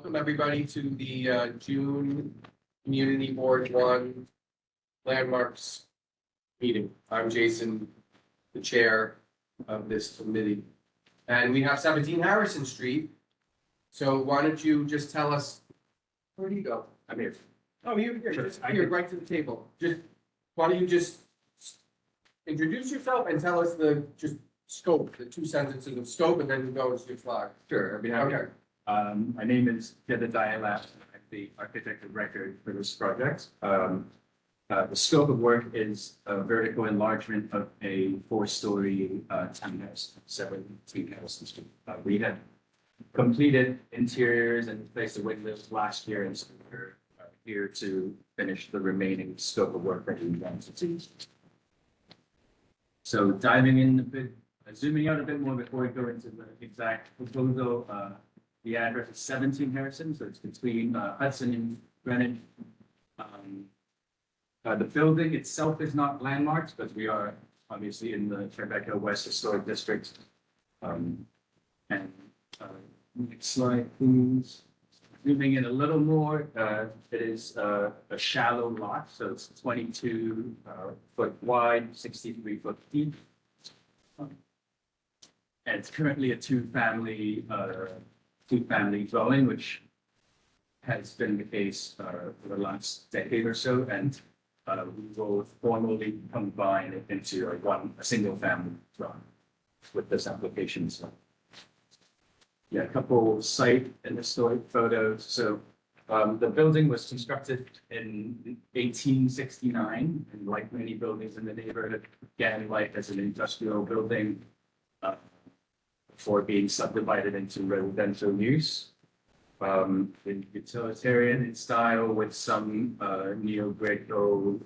Welcome, everybody, to the June Community Board One Landmarks meeting. I'm Jason, the chair of this committee. And we have 17 Harrison Street. So why don't you just tell us, where do you go? I'm here. Oh, you're Sure. just here, right to the table. Why don't you just introduce yourself and tell us the scope, the 2 sentences of scope, and then you go into your flag. Sure, I'd be happy. Okay. My name is Jedediah Lash. I'm the architect of record for this project. The scope of work is a vertical enlargement of a 4-story townhouse, 17 houses. We had completed interiors and placed the windows last year, and so we're here to finish the remaining scope of work that we want to do. So diving in a bit, zooming out a bit more before we go into the exact proposal. The address is 17 Harrison, so it's between Hudson and Greenwich. The building itself is not landmarked, but we are obviously in the Tribeca West Historic District. Next slide, please. Zooming in a little more, it is a shallow lot, so it's 22 foot wide, 63 foot deep. And it's currently a two-family dwelling, which has been the case for the last decade or so, and we will formally combine it into a single family dwelling with this application. So, yeah, a couple site and historic photos. So the building was constructed in 1869, and like many buildings in the neighborhood, began life as an industrial building before being subdivided into residential use. Utilitarian in style with some neo-Greco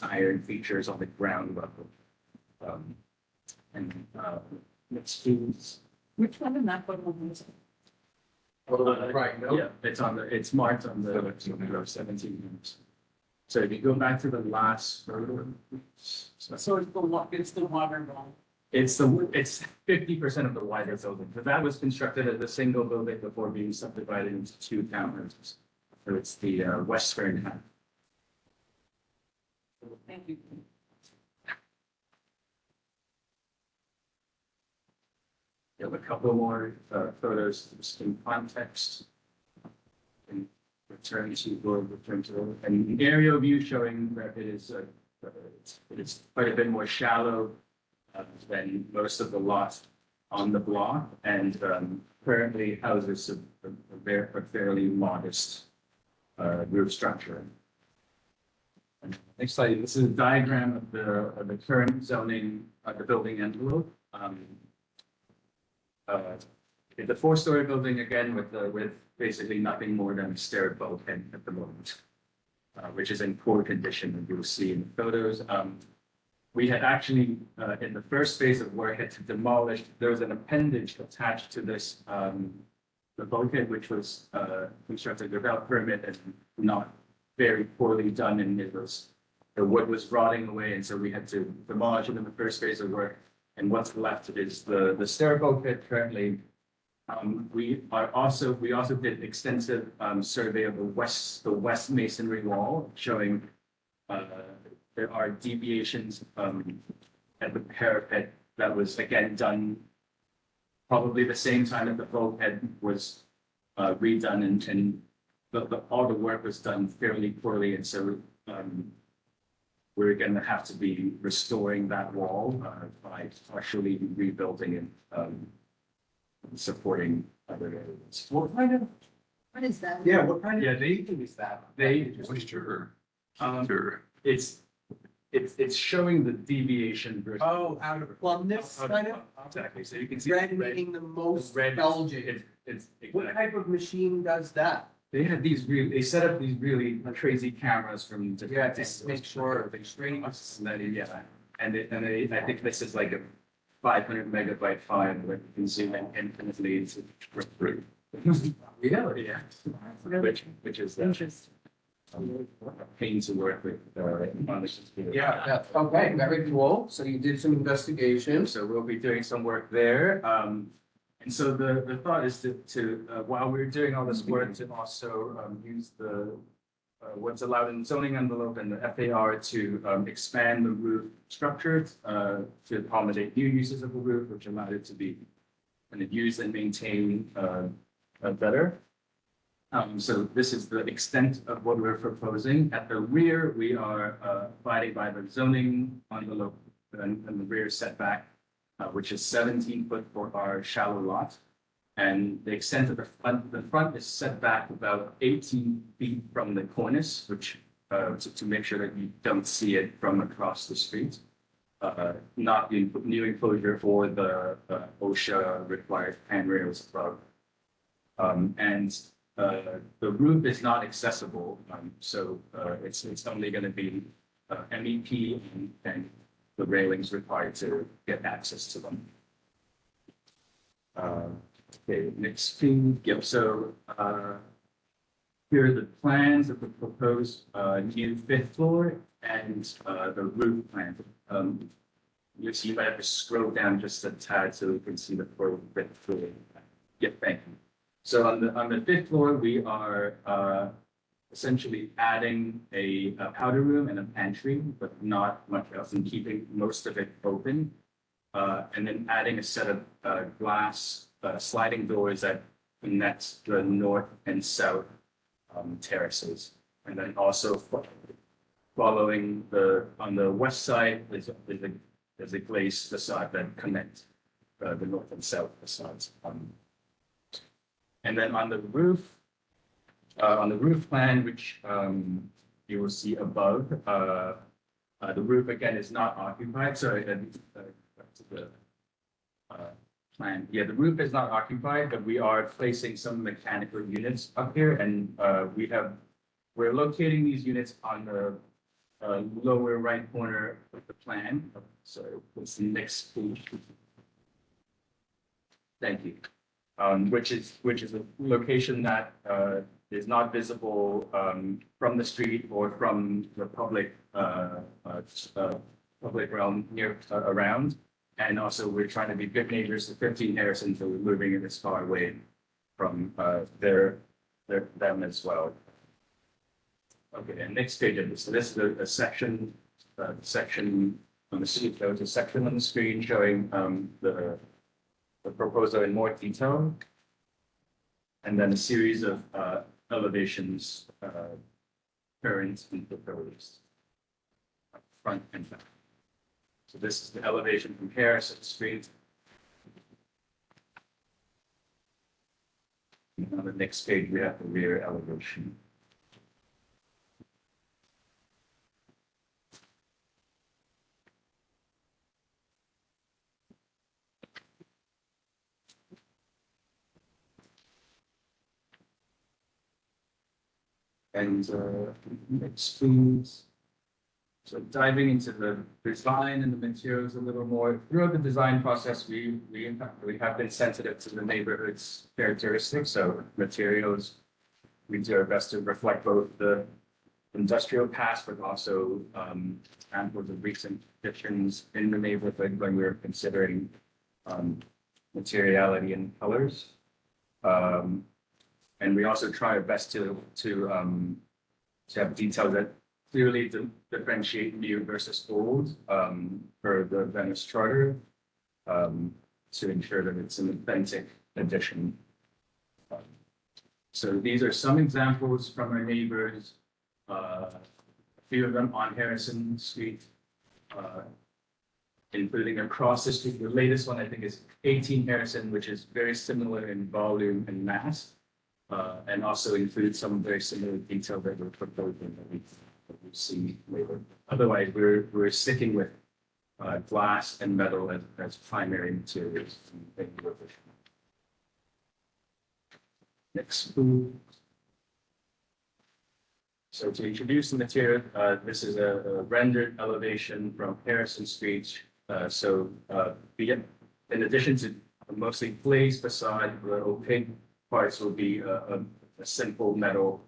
iron features on the ground level. Next, please. Which one in that one was it? Right, no? Yeah, it's marked on the 17 minutes. So if you go back to the last photo. So it's the water ball. It's 50% of the wider building, but that was constructed as a single building before being subdivided into 2 townhouses. So it's the western half. Thank you. You have a couple more photos just in context. And return to an aerial view showing that it is quite a bit more shallow than most of the lots on the block, and currently houses a fairly modest roof structure. Next slide. This is a diagram of the current zoning of the building envelope. It's a 4-story building again with basically nothing more than a stair bulkhead at the moment, which is in poor condition, as you'll see in the photos. We had actually, in the first phase of work, had to demolish. There was an appendage attached to this, the bulkhead, which was constructed without permit and not very poorly done, and the wood was rotting away, and so we had to demolish it in the first phase of work. And what's left is the stair bulkhead currently. We also did extensive survey of the west masonry wall, showing there are deviations at the parapet that was again done probably the same time that the bulkhead was redone, and all the work was done fairly poorly, and so we're going to have to be restoring that wall by partially rebuilding and supporting other areas. What What is that? Yeah, what kind of? Yeah, thing is that? Moisture. It's showing the deviation versus. Oh, out of plumbness, kind of? Exactly, so you can see. Red meaning the most red. bulging. It's What exactly. type of machine does that? They set up these really crazy cameras from different. Yeah, just angles. make sure they Straight us, and then, yeah, I think this is like a 500 megabyte file that you can zoom in infinitely into. Really? Yeah, Really which is interesting. a pain to work with on this. Yeah, okay, very cool. So you did some investigation. So we'll be doing some work there. And so the thought is while we're doing all this work, to also use what's allowed in the zoning envelope and the FAR to expand the roof structure to accommodate new uses of the roof, which allowed it to be kind of used and maintained better. So this is the extent of what we're proposing. At the rear, we are abiding by the zoning envelope and the rear setback, which is 17 foot for our shallow lot. And the extent of the front is set back about 18 feet from the cornice, which to make sure that you don't see it from across the street. Not the new enclosure for the OSHA required handrails above. And the roof is not accessible, so it's only going to be MEP and the railings required to get access to them. Okay, next thing. Yep. So here are the plans of the proposed new fifth floor and the roof plan. You might have to scroll down just a tad so you can see the full fifth floor. Yep, thank you. So on the fifth floor, we are essentially adding a powder room and a pantry, but not much else, and keeping most of it open. And then adding a set of glass sliding doors that connect the north and south terraces. And then also following on the west side, there's a glazed facade that connects the north and south facades. And then on the roof plan, which you will see above, the roof again is not occupied. Sorry, back to the plan. Yeah, the roof is not occupied, but we are placing some mechanical units up here, and we're locating these units on the lower right corner of the plan. So what's the next page? Thank you. Which is a location that is not visible from the street or from the public realm near around. And also, we're trying to be good neighbors to 15 Harrison, so we're moving it as far away from them as well. Okay, and next page of this. So this is a section on the street. There was a section on the screen showing the proposal in more detail, and then a series of elevations, current and proposed, front and back. So this is the elevation from Harrison Street. And on the next page, we have the rear elevation. And next, please. So diving into the design and the materials a little more. Throughout the design process, we have been sensitive to the neighborhood's characteristics. So materials, we do our best to reflect both the industrial past, but also examples of recent additions in the neighborhood when we're considering materiality and colors. And we also try our best to have details that clearly differentiate new versus old for the Venice Charter to ensure that it's an authentic addition. So these are some examples from our neighbors, a few of them on Harrison Street, including across the street. The latest one I think is 18 Harrison, which is very similar in volume and mass. And also includes some very similar detail that we're proposing that we'll see later. Otherwise, we're sticking with glass and metal as primary materials. Next. So to introduce the material, this is a rendered elevation from Harrison Street. In addition to a mostly glazed facade, the opaque parts will be a simple metal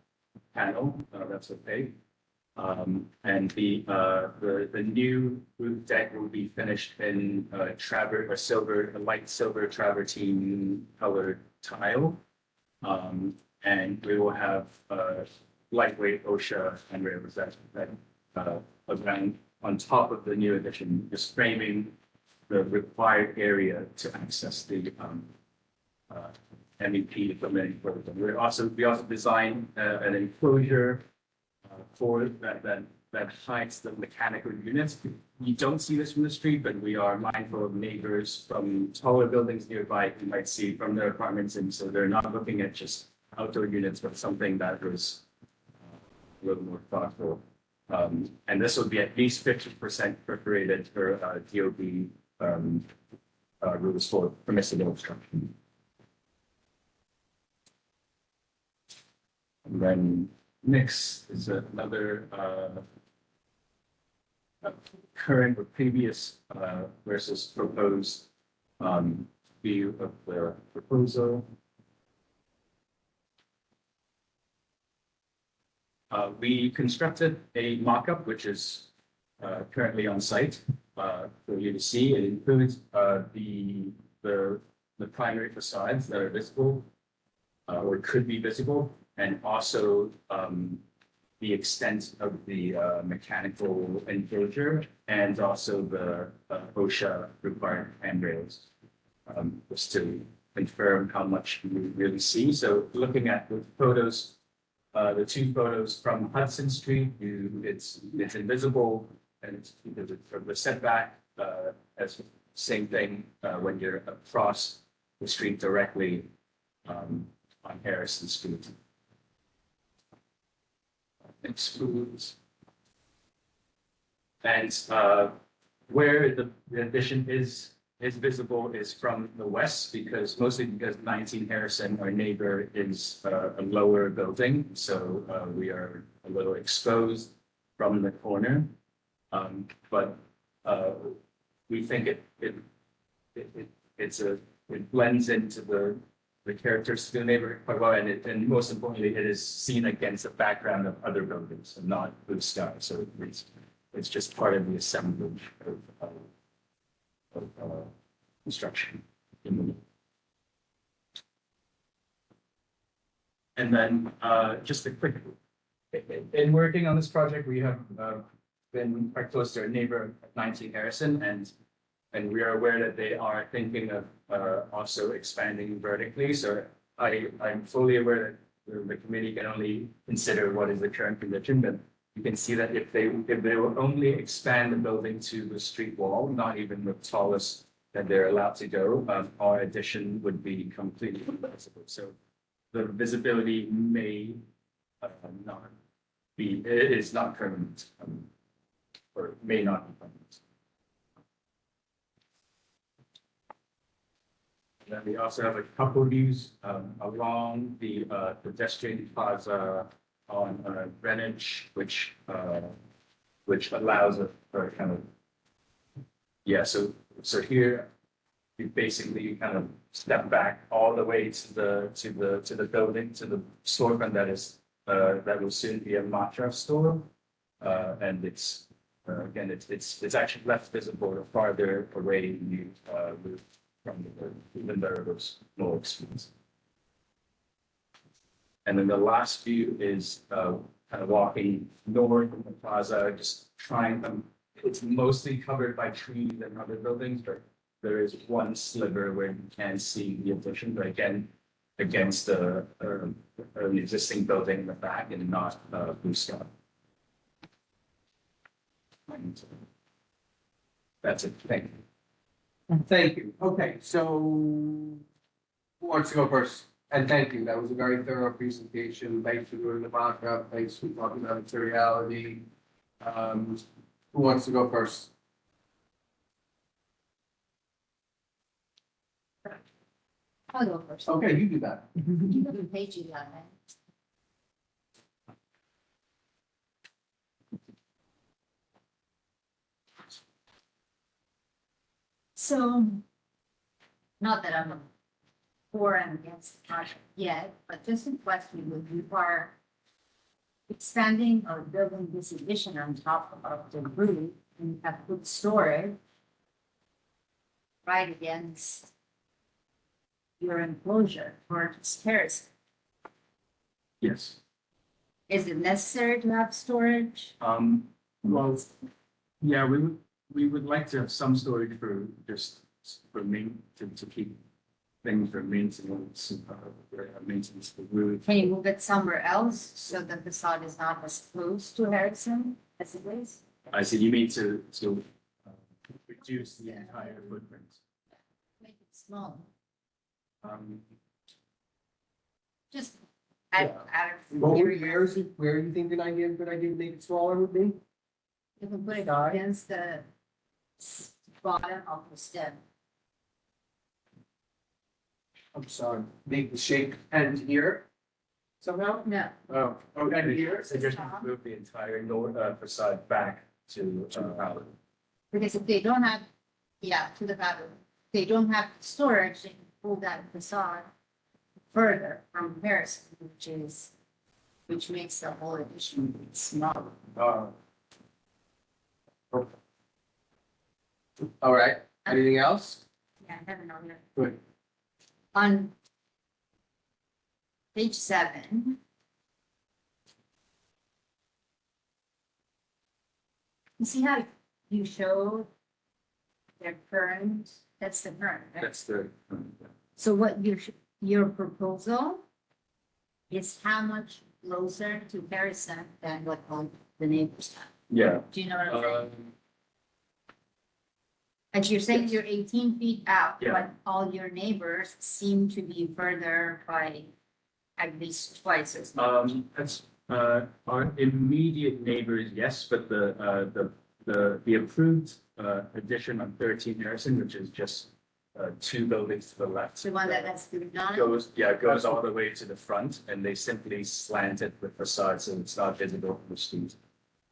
panel that's opaque. And the new roof deck will be finished in a light silver travertine colored tile. And we will have lightweight OSHA handrails that around on top of the new addition, just framing the required area to access the MEP implementing program. We also designed an enclosure for that hides the mechanical units. You don't see this from the street, but we are mindful of neighbors from taller buildings nearby who might see from their apartments, and so they're not looking at just outdoor units, but something that was a little more thoughtful. And this will be at least 50% perforated for DOB rules for permissible obstruction. And then next is another current or previous versus proposed view of the proposal. We constructed a mock-up which is currently on site for you to see. It includes the primary facades that are visible or could be visible, and also the extent of the mechanical enclosure, and also the OSHA required handrails, just to confirm how much you really see. So looking at the photos, the two photos from Hudson Street, it's invisible, and it's the setback as same thing when you're across the street directly on Harrison Street. Excludes. And where the addition is visible is from the west, mostly because 19 Harrison, our neighbor, is a lower building, so we are a little exposed from the corner. But we think it blends into the characteristics of the neighborhood quite well, and most importantly, it is seen against the background of other buildings and not blue sky. So it's just part of the assemblage of construction. And then just a quick, in working on this project, we have been quite close to our neighbor at 19 Harrison, and we are aware that they are thinking of also expanding vertically. So I'm fully aware that the committee can only consider what is the current condition, but you can see that if they will only expand the building to the street wall, not even the tallest that they're allowed to go, our addition would be completely invisible. So the visibility may not be, it is not permanent, or may not be permanent. And then we also have a couple views along the pedestrian plaza on Greenwich, which allows for kind of, yeah. So here you basically kind of step back all the way to the building, to the storefront that will soon be a Matra store, and it's again it's actually less visible the farther away you move from the variables more expensive. And then the last view is kind of walking north from the plaza, just trying them. It's mostly covered by trees and other buildings, but there is one sliver where you can see the addition, but again, against an existing building in the back and not blue sky. And that's it. Thank you. Thank you. Okay, so who wants to go first? And thank you. That was a very thorough presentation. Thanks for doing the mock-up. Thanks for talking about materiality. Who wants to go first? I'll go first. Okay, you do that. You have a page you got, right? So, not that I'm for and against the project yet, but just a question, would require expanding or building this addition on top of the roof and have good storage right against your enclosure or terrace. Yes. Is it necessary to have storage? Well, yeah, we would like to have some storage for just for to keep things for maintenance, maintenance of the roof. Can you move it somewhere else so the facade is not as close to Harrison as it is? I see, you mean to reduce the entire footprint. Make it small, Um, just out of Where curiosity. is it, where do you think a good idea to make it smaller would be? You can put it Side? against the bottom of the stem. I'm sorry, make the shape end here somehow? No, Oh, and here? So just move the entire facade back to, because if they don't have, yeah, to the bathroom, if they don't have storage, they can pull that facade further from Harrison, which makes the whole addition smaller. All right, anything else? Yeah, I haven't on there. Good. On page 7. You see how you show their current, that's the current, right? that's the, So what your proposal is how much closer to Harrison than what all the neighbors have? yeah. Do you know what I'm saying? And you're saying you're 18 feet out, Yeah. but all your neighbors seem to be further by at least twice as much. That's, our immediate neighbors, yes, but the approved, addition on 13 Harrison, which is just, 2 buildings to the left. The one that has to be done. Goes all the way to the front, and they simply slanted the facade, so it's not visible from the street.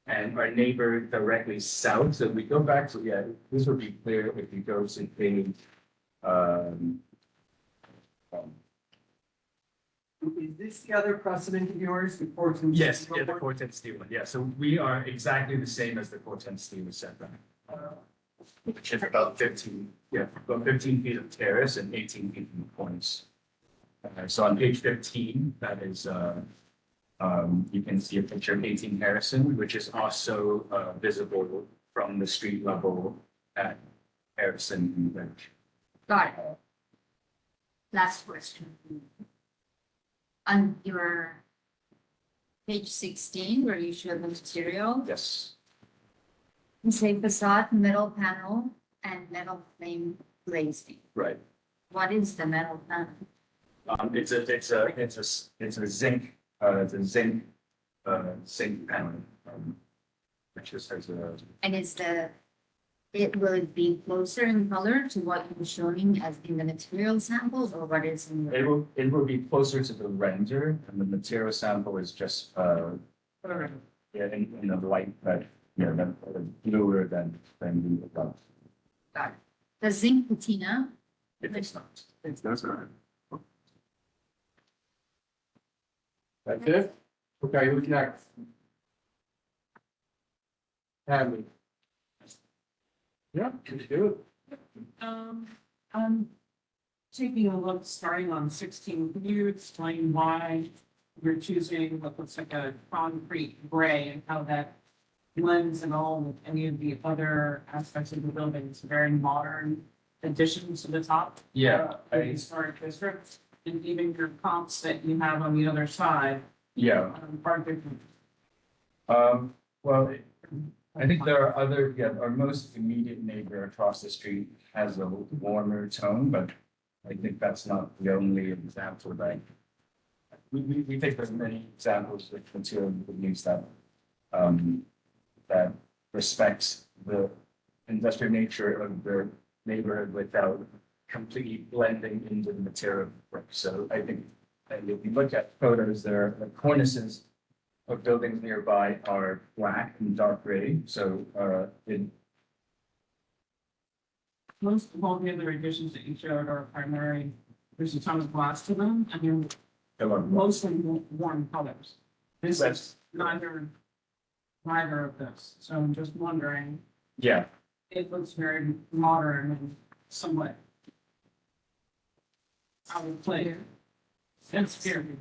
And our neighbor directly south, so we go back to, yeah, this would be clear if you go to page, Is this the other precedent of yours, the Portland? yes, yeah, the Corten Steel one, yeah, so we are exactly the same as the Corten Steel setback. Which is about 15 feet of terrace and 18 feet from the corners. So on page 15, that is, you can see a picture of 18 Harrison, which is also visible from the street level at Harrison and Bench. Got it. Last question. On your page 16, where you show the material, Yes, you say facade, metal panel, and metal frame glazing. right. What is the metal panel? It's a zinc, zinc panel, which just has a, And will it be closer in color to what you were showing as in the material samples, or what is in the? it will be closer to the render, and the material sample is just, yeah, in a light red, yeah, bluer than the above. Got it. The zinc patina, If it's not. It's not. That's it? Okay, who's next? Tammy. Yeah, can you do it? I'm taking a look, starting on 16, can you explain why you're choosing what looks like a concrete gray and how that blends in all with any of the other aspects of the building? It's a very modern additions to the top. Yeah, Of the historic district, and even your comps that you have on the other side, Yeah, are different. well, I think there are other, yeah, our most immediate neighbor across the street has a warmer tone, but I think that's not the only example that. We think there's many examples of material we use that, that respects the industrial nature of the neighborhood without completely blending into the material. So I think that if you look at photos, there, the cornices of buildings nearby are black and dark gray, so, in, Most of all the other additions that you showed are primary, there's a ton of glass to them, and they're mostly warm colors. This That's- is neither of this, so I'm just wondering, Yeah, it looks very modern and somewhat out of place. It's scary.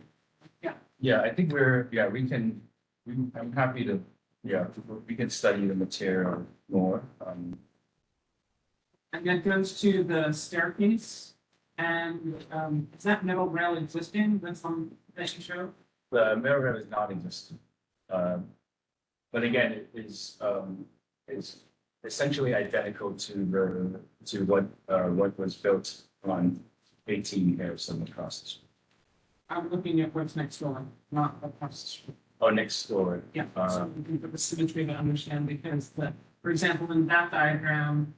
yeah, I think I'm happy to, we can study the material more. And that goes to the staircase. And is that metal rail existing? That's one that you showed? The middle rail is not existing. But again, it is essentially identical to what was built on 18 Harrison across the street. I'm looking at what's next door, not across the street. Oh, next door. Yeah, so we can put the symmetry to understand because for example, in that diagram,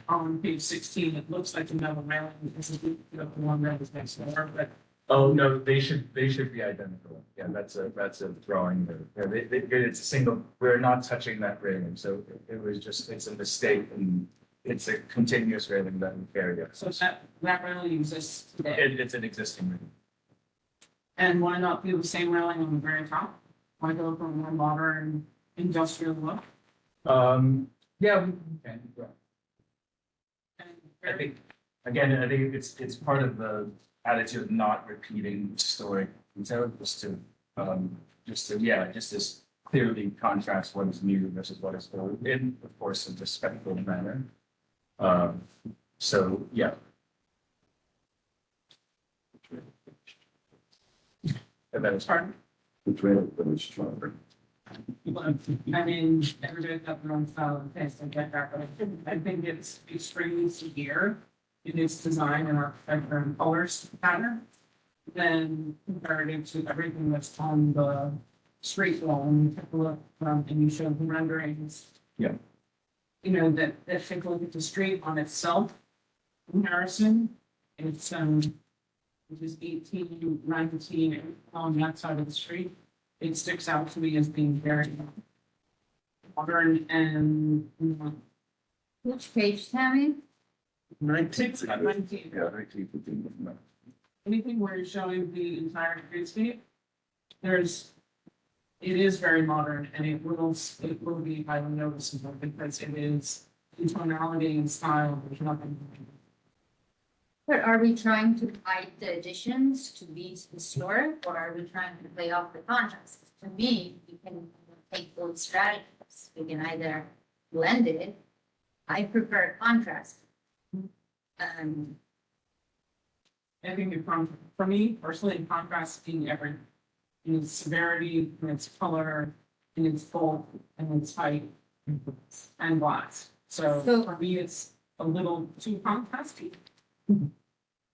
on page 16, it looks like the metal railing is the one that is next door, but Oh, no, they should be identical. Yeah, that's a drawing there. Yeah, it's a single, we're not touching that railing, so it was just, it's a mistake and it's a continuous railing that we carry up. so that railing exists today. It's an existing railing. And why not do the same railing on the very top? Why go for a more modern industrial look? Yeah, we can, yeah. And I think, again, I think it's part of the attitude of not repeating story. And so just to just clearly contrast what is new versus what is old in, of course, a respectful manner. So, yeah. And then it's Pardon? The trailer was stronger. I mean, everybody's got their own style and taste, I get that, but I think it's extremely severe in its design and architecture and colors pattern than comparative to everything that's on the street wall. And you take a look, and you show the renderings. Yeah. You know, that take a look at the street on itself comparison, it's, which is 18, 19 on that side of the street. It sticks out to me as being very modern and Which page, Tammy? 19. Yeah, 1915. Anything where you're showing the entire streetscape, it is very modern and it will be highly noticeable because it is in tonality and style, there's nothing. But are we trying to hide the additions to be historic, or are we trying to play off the contrast? To me, we can take both strategies. We can either blend it. I prefer contrast. I think for me personally, contrast being everything. In its severity, in its color, in its bulk, and its height, and glass. So So- for me, it's a little too contrasty.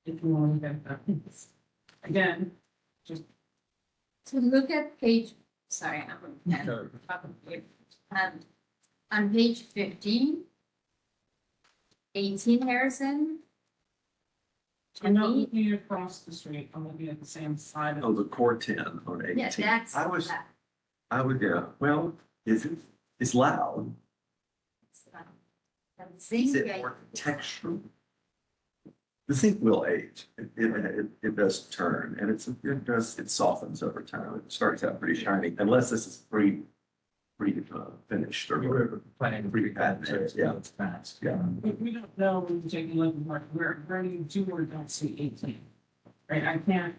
If you want to get that. Again, So look at page, sorry, on page 15, 18 Harrison. To I'm not me, looking across the street, I'm looking at the same side of. Oh, the core 10 on 18. yeah, that's. I was, that. I would, yeah, well, it's loud. I'm Is thinking. it more textural? The zinc will age. It does turn and it softens over time. It starts out pretty shiny unless this is finished or we were planning to Pretty bad, yeah. It's fast. Yeah. We don't know when we're taking a look at where you do or don't see 18. Right, I can't,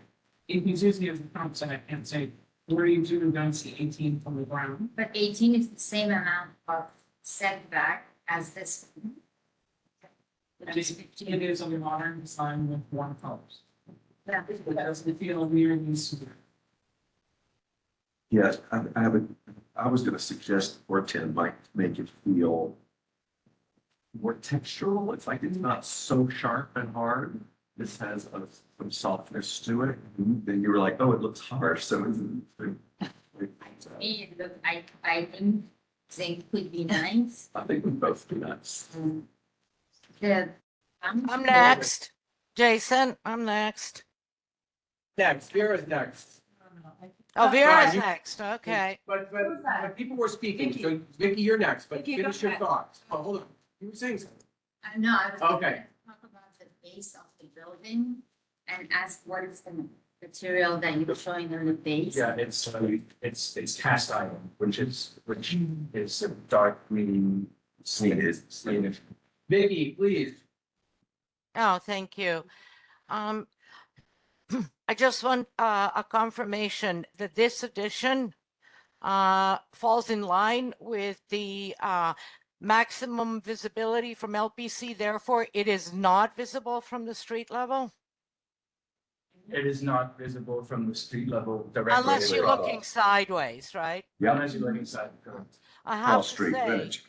if he's using it as a comp set, I can't say where you do or don't see 18 from the ground. But 18 is the same amount of setback as this one. And Which is it 15. is a modern design with warm colors. Yeah. It doesn't feel near these to Yes, I was gonna suggest core 10 might make it feel more textural. It's like it's not so sharp and hard. This has some softness to it. Then you were like, oh, it looks harsh, so Me, look, I think zinc would be nice. I think we both do that. The. I'm next. Jason, I'm next. Next, Vera's next. Oh, Vera's you- next. Okay. But people were speaking, so Vicky, you're next, but Vicky, go finish your ahead. thoughts. Oh, hold on, you were saying something. No, I was. Okay. Talk about the base of the building and as what is the material that you're showing on the base? Yeah, it's cast iron, which is a dark green. Slated. Vicky, please. Oh, thank you. I just want a confirmation that this addition falls in line with the maximum visibility from LPC, therefore it is not visible from the street level? It is not visible from the street level directly. Unless you're above. looking sideways, right? Yeah, Unless you're looking inside. Correct. I Cross have to Street, say, Greenwich.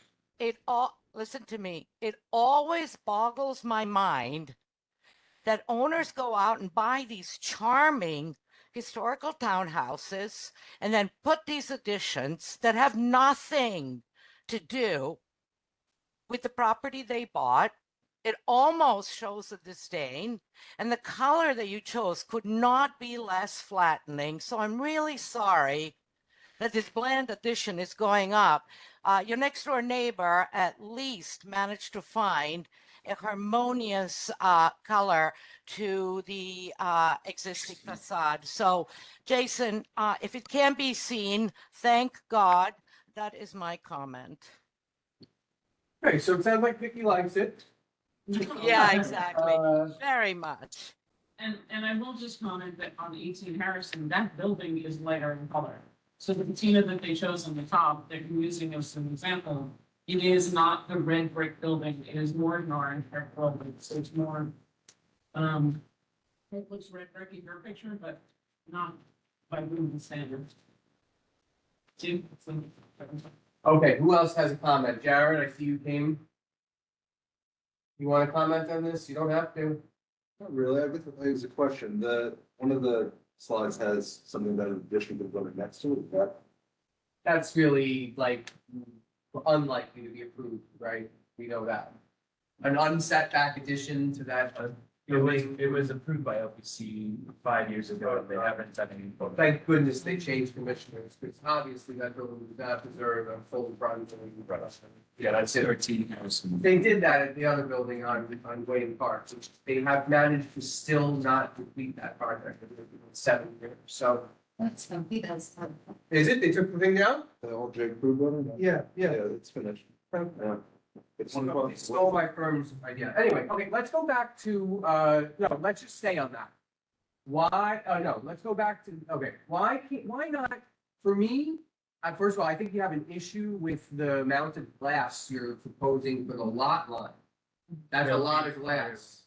listen to me, it always boggles my mind that owners go out and buy these charming historical townhouses and then put these additions that have nothing to do with the property they bought. It almost shows a disdain, and the color that you chose could not be less flattening. So I'm really sorry that this bland addition is going up. Your next door neighbor at least managed to find a harmonious color to the existing facade. So Jason, if it can be seen, thank God. That is my comment. Okay, so it sounds like Vicky likes it. Yeah, exactly. Very much. And I will just comment that on 18 Harrison, that building is lighter in color. So the patina that they chose on the top, that you're using as an example, it is not the red brick building, it is more an orange brick building, so it's more, it looks red brick in your picture, but not by Google standards. See? Okay, who else has a comment? Jared, I see you came. You want to comment on this? You don't have to. Not really, it was a question, one of the slides has something that an addition could go next to it, that, That's really like unlikely to be approved, right? We know that. An unset back addition to that building. It was approved by LPC 5 years ago, and they haven't done any. Thank goodness they changed commissioners, because obviously that building does not deserve a full front. Yeah, that's 13 Harrison. They did that at the other building on Wayne Park, which they have managed to still not complete that project in 7 years. So, That's something that's. is it? They took the thing down? the old Jake Crew building? Yeah, Yeah, it's finished. Yeah. It's one of They stole my firm's idea. Anyway, okay, let's go back to, no, let's just stay on that. Why, no, let's go back to, okay, why not, for me, first of all, I think you have an issue with the amount of glass you're proposing for the lot line. That's a lot of glass.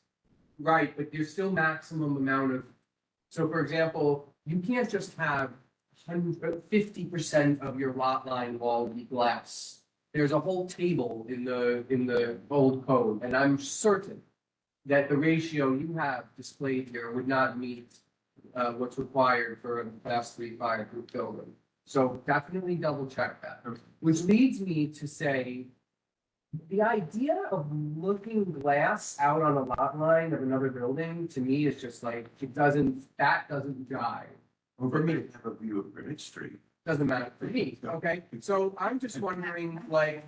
Right, but there's still maximum amount of, so for example, you can't just have 50% of your lot line wall be glass. There's a whole table in the old code, and I'm certain that the ratio you have displayed here would not meet what's required for a class 3 fireproof building. So definitely double check that. Which leads me to say, the idea of looking glass out on a lot line of another building, to me, is just like, that doesn't jive. Over me, have a view of Greenwich Street. Doesn't matter for me, okay? So I'm just wondering, like,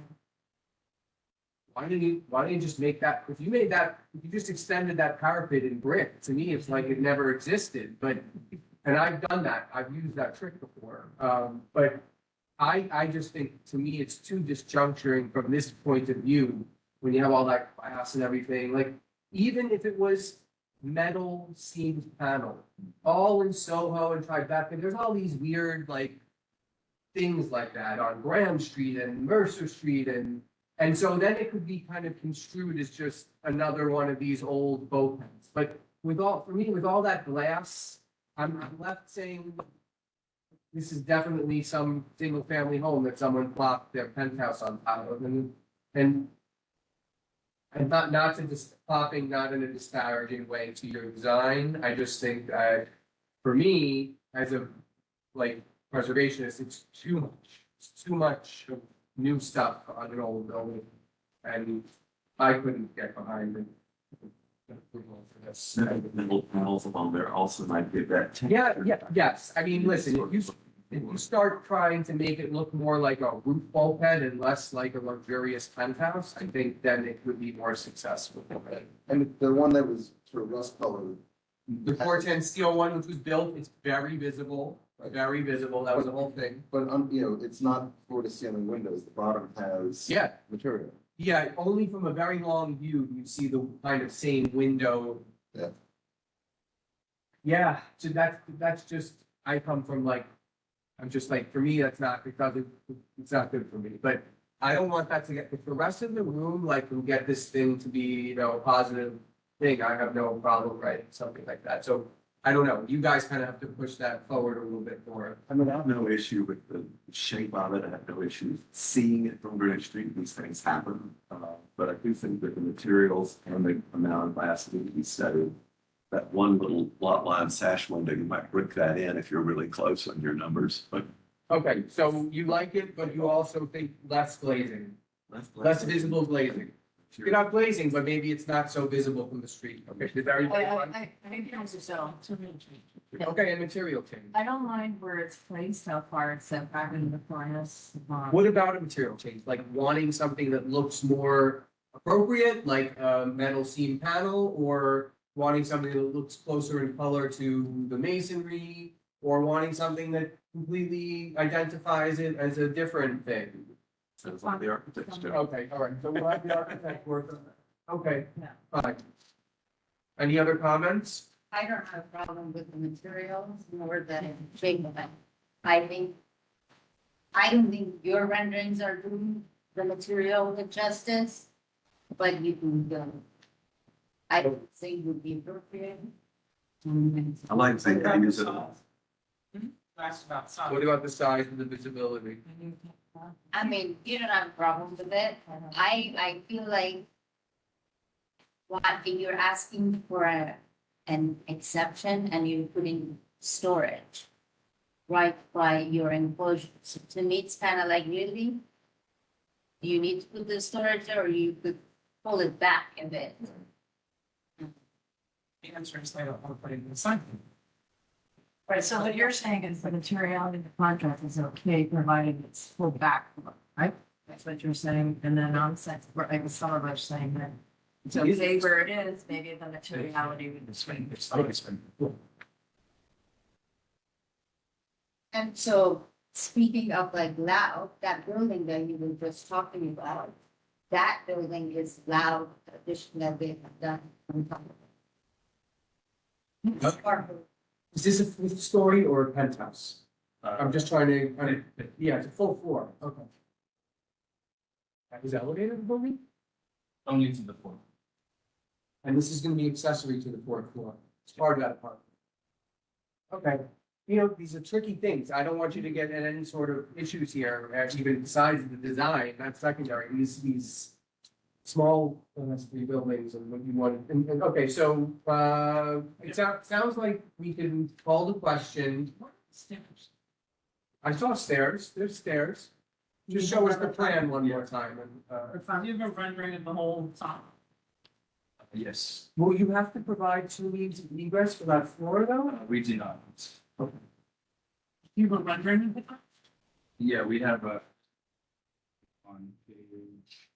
why didn't you just make that, if you just extended that parapet in brick, to me, it's like it never existed, but, and I've done that, I've used that trick before. But I just think, to me, it's too disjuncturing from this point of view, when you have all that glass and everything, like, even if it was metal seamed panel, all in Soho and Tribeca, there's all these weird, like, things like that on Graham Street and Mercer Street, and so then it could be kind of construed as just another one of these old boat pens. But for me, with all that glass, I'm left saying this is definitely some single family home that someone plopped their penthouse on top of, and not to just plopping, not in a disparaging way to your design. I just think that for me, as a preservationist, it's too much new stuff on an old building, and I couldn't get behind it. Little panels along there also might give that. Yes, I mean, listen, if you start trying to make it look more like a roof bulkhead and less like a luxurious penthouse, I think then it would be more successful. and the one that was sort of rust colored, The 410 steel one, which was built, it's very visible, very visible. That was the whole thing. But, you know, it's not floor to ceiling windows, the bottom has. Yeah. Material. Yeah, only from a very long view, you see the kind of same window. Yeah. Yeah, so that's just, I come from like, I'm just like, for me, it's not good for me, but I don't want that to get, if the rest of the room, like, will get this thing to be, you know, a positive thing, I have no problem writing something like that, so I don't know, you guys kind of have to push that forward a little bit more. I mean, I have no issue with the shape of it. I have no issue seeing it from Greenwich Street. These things happen. But I do think that the materials and the amount of glass that need to be studied, that one little lot line sash window, you might brick that in if you're really close on your numbers, but. Okay, so you like it, but you also think less glazing, less visible glazing. You're not glazing, but maybe it's not so visible from the street. Okay, did everybody want- I think it's so. Okay, and material change. I don't mind where it's placed, how far it's set back in the furnace. What about a material change, like wanting something that looks more appropriate, like a metal seam panel, or wanting something that looks closer in color to the masonry, or wanting something that completely identifies it as a different thing? Sounds like the architects do. Okay, all right, so we'll have the architect work on that. Okay, Yeah. fine. Any other comments? I don't have a problem with the materials nor the shape of it. I think, I don't think your renderings are doing the material with justice, but you can do. I don't think would be appropriate. I like to think I use it. That's about size. What about the size and the visibility? I mean, you don't have a problem with it. I feel like what you're asking for an exception and you're putting storage right by your enclosure. So to me, it's kind of like really, you need to put the storage there or you could pull it back a bit. The answer is I don't want to put it inside. Right, so what you're saying is the materiality of the contract is okay, provided it's full back, right? That's what you're saying, and then on set, I was some of us saying that it's okay where it is, maybe the materiality would. And so speaking of like loud, that building that you were just talking about, that building is loud addition that they have done on top of it. Okay. Or- Is this a fifth story or a penthouse? I'm just trying to, yeah, it's a full floor, okay. Is elevated above me? Only to the point. And this is gonna be accessory to the fourth floor. It's part of that apartment. Okay, you know, these are tricky things. I don't want you to get in any sort of issues here, even besides the design, not secondary. These small three buildings and what you want, and okay, so, it sounds like we can call the question. Stairs. I saw stairs, there's stairs. Just show us the plan one more time and, Do you have a rendering of the whole top? Yes, will you have to provide 2 means of egress for that floor though? we do not. Do you have a rendering of the top? Yeah, we have a. On page.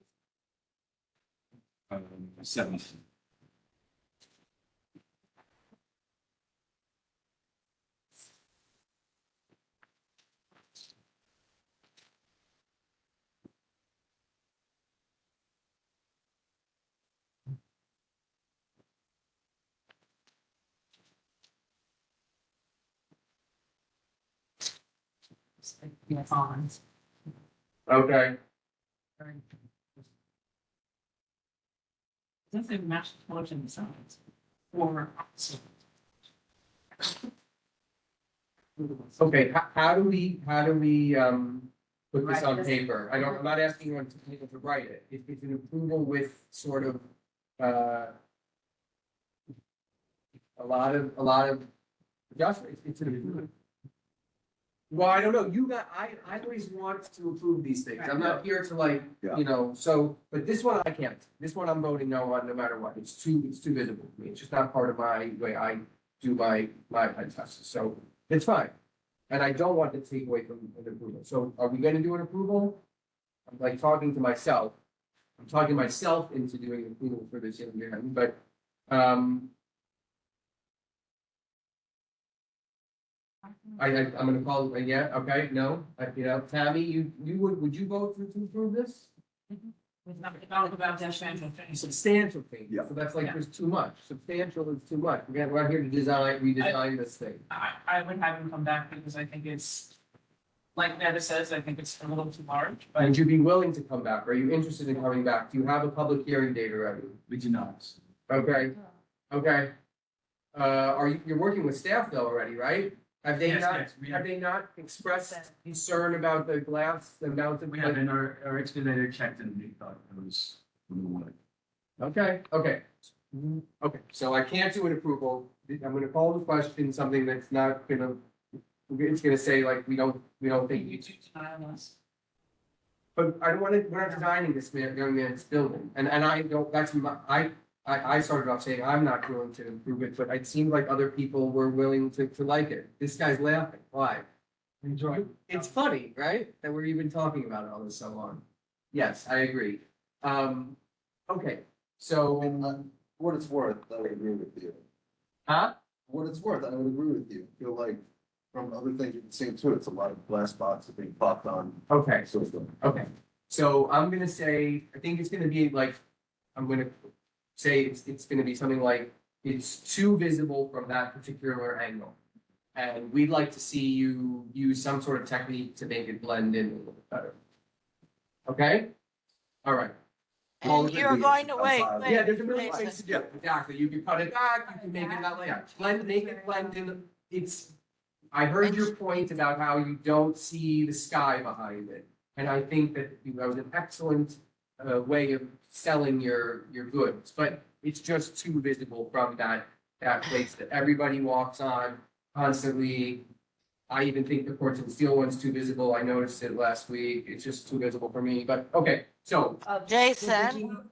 7. Yes, on. Okay, Does it match the colors in the sides? Or. okay, how do we, put this on Write this. paper? I'm not asking you to write it. It's an approval with sort of, a lot of adjustments. It's an approval. Well, I don't know, I always want to approve these things. I'm not here to like, Yeah. you know, so, but this one I can't. This one I'm voting no on no matter what. It's too visible to me. It's just not part of my way I do my tests. So it's fine. And I don't want to take away from an approval. So are we gonna do an approval? I'm like talking to myself. I'm talking myself into doing an approval for this young man, but, I'm gonna call, yeah, okay, no, Tammy, would you vote to approve this? We've talked about substantial things. Substantial thing, Yeah. so that's like, there's too much, substantial is too much, we're here to redesign this thing. I would have him come back because I think it's, like Netta says, I think it's a little too large, but Would you be willing to come back, are you interested in coming back, do you have a public hearing date already? We do not. Okay, okay. You're working with staff though already, right? Have they Yes, not, yes, we have have- they not expressed concern about the glass, the mounted? We have, and our excavator checked and we thought it was. Okay, okay. Okay, so I can't do an approval. I'm gonna call the question something that's not gonna, it's gonna say like, we don't think you you. do deny us. But I don't wanna, we're not designing this young man's building, and I don't, that's my, I started off saying I'm not willing to improve it, but it seemed like other people were willing to like it. This guy's laughing, why? Enjoy. It's funny, right? That we're even talking about it all this so long. Yes, I agree. Okay, so, And for what it's worth, I would agree with you. huh? For what it's worth, I would agree with you. I feel like from other things you can see too, it's a lot of glass boxes being popped on. Okay, So it's like, okay. So I'm gonna say, I think it's gonna be like, I'm gonna say it's gonna be something like, it's too visible from that particular angle. And we'd like to see you use some sort of technique to make it blend in a little bit better. Okay? All right. And you're going to, wait, Yeah, wait, there's a million Jason. ways to do it, exactly, you can cut it back, you can make it that layout, make it blend in, I heard your point about how you don't see the sky behind it. And I think that was an excellent way of selling your goods, but it's just too visible from that place that everybody walks on constantly. I even think the Portland steel one's too visible, I noticed it last week, it's just too visible for me, but, okay, so. Jason,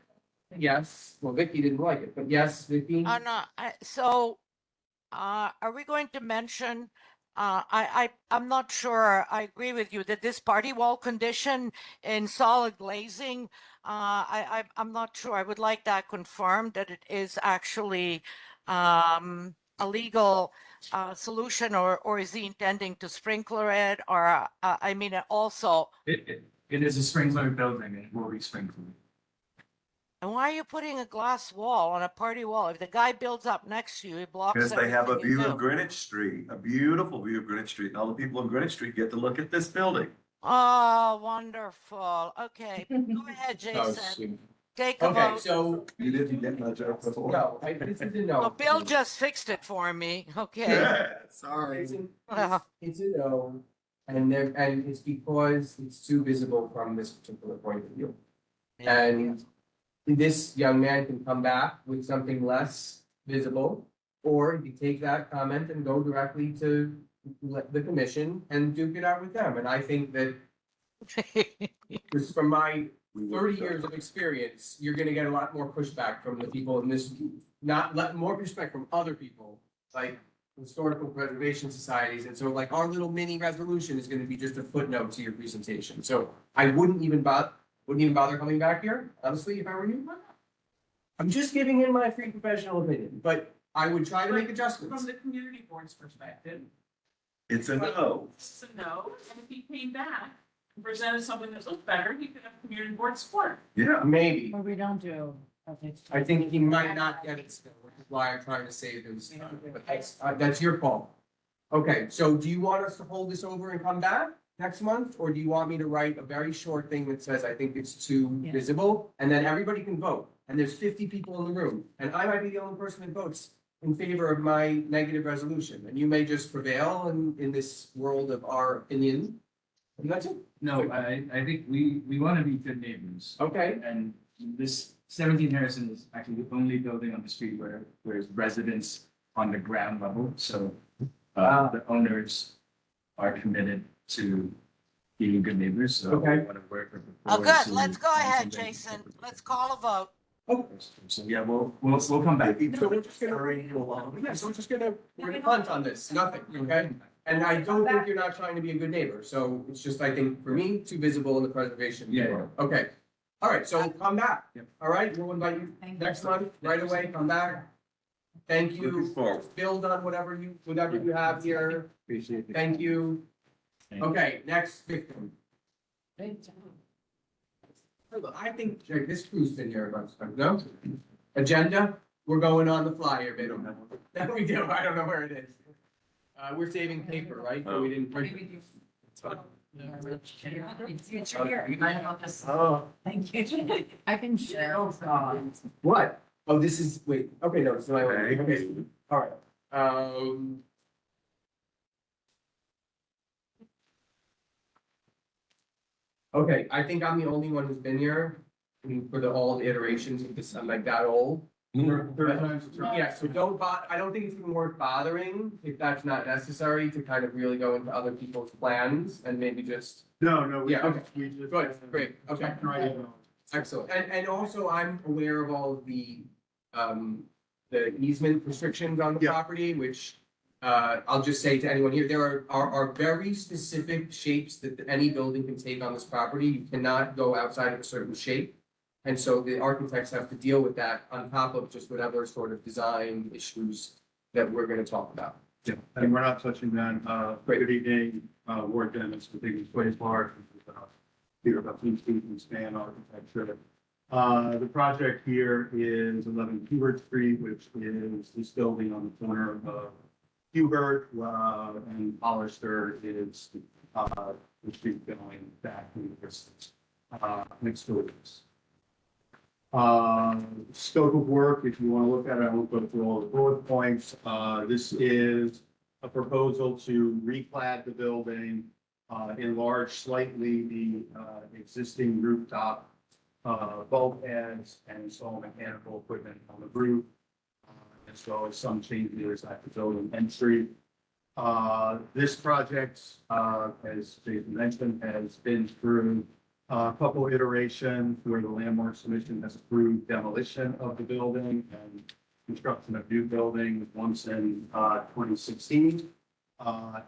Yes, well, Vicky didn't like it, but yes, Vicky. oh no, are we going to mention, I'm not sure, I agree with you that this party wall condition in solid glazing, I'm not sure, I would like that confirmed that it is actually, a legal, solution, or is he intending to sprinkler it, or, I mean, also, It is a sprinkler building and it will be sprinkled. and why are you putting a glass wall on a party wall? If the guy builds up next to you, he blocks Because they have a everything you view do. of Greenwich Street, a beautiful view of Greenwich Street, and all the people in Greenwich Street get to look at this building. Oh, wonderful. Okay, go ahead, Oh, Jason. sweet. Take a Okay, vote. so, you didn't get my joke before. no, this is a no. Well, Bill just fixed it for me. Okay. Sorry. It's a no, and it's because it's too visible from this particular point of view. And this young man can come back with something less visible, or you take that comment and go directly to the commission and duke it out with them. And I think that just from my 30 years of experience, you're gonna get a lot more pushback from the people in this, more pushback from other people, like historical preservation societies. And so like our little mini resolution is gonna be just a footnote to your presentation. So I wouldn't even bother coming back here, honestly, if I were you. I'm just giving in my free professional opinion, but I would try to make adjustments. From the community board's perspective, It's a no. this is a no, and if he came back and presented something that looked better, he could have community board support. Yeah. Maybe. But we don't do. I think he might not get it still, which is why I'm trying to save his time, but that's your call. Okay, so do you want us to hold this over and come back next month, or do you want me to write a very short thing that says, I think it's too Yeah. visible, and then everybody can vote, and there's 50 people in the room, and I might be the only person that votes in favor of my negative resolution, and you may just prevail in this world of our opinion, and that's it. No, I think we want to be good neighbors. Okay, And this 17 Harrison is actually the only building on the street where there's residents on the ground level. So the owners are committed to being good neighbors. So we Okay. want to work with the Oh, board good. to Let's go find ahead, something. Jason. Let's call a vote. So yeah, we'll come back. so we're just gonna, yeah, so we're gonna punt on this, nothing, okay? And I don't think you're not trying to be a good neighbor, so it's just, I think, for me, too visible in the preservation. Yeah. Okay, all right, so come back, Yep. all right, we'll invite you Thank you. next month, right away, come back. Thank Looking you. forward. Build on whatever you have here. Appreciate it. Thank you. Okay, next victim. I think this crew's been here a bunch of times, no? Agenda, we're going on the fly here, baby. That we do, I don't know where it is. We're saving paper, right? So we didn't print it. Oh, thank you. I can share. What? Oh, this is, wait, okay, no, it's my, Okay. okay, all right. Okay, I think I'm the only one who's been here for all the iterations of this, I'm like that old. Yeah, so I don't think it's even worth bothering if that's not necessary to kind of really go into other people's plans and maybe just, No, Yeah, okay. we just. good, great, okay. Jumped right in. Excellent, and also I'm aware of all of the easement restrictions on the Yeah. property, which I'll just say to anyone here, there are very specific shapes that any building can take on this property. You cannot go outside of a certain shape. And so the architects have to deal with that on top of just whatever sort of design issues that we're gonna talk about. Yeah, and we're not touching on, good evening, Ward Dennis, with the Ways Large, here about Clean Street and span architecture. The project here is 11 Hubert Street, which is this building on the corner of Hubert, and Hollister is, the street going back in the distance, next to this. Scope of work, if you want to look at it, I won't go through all the bullet points. This is a proposal to reclad the building, enlarge slightly the existing rooftop bulkheads and install mechanical equipment on the roof, as well as some changes at the building entry. This project, as Jason mentioned, has been through a couple iterations where the landmark submission has approved demolition of the building and construction of new buildings, once in 2016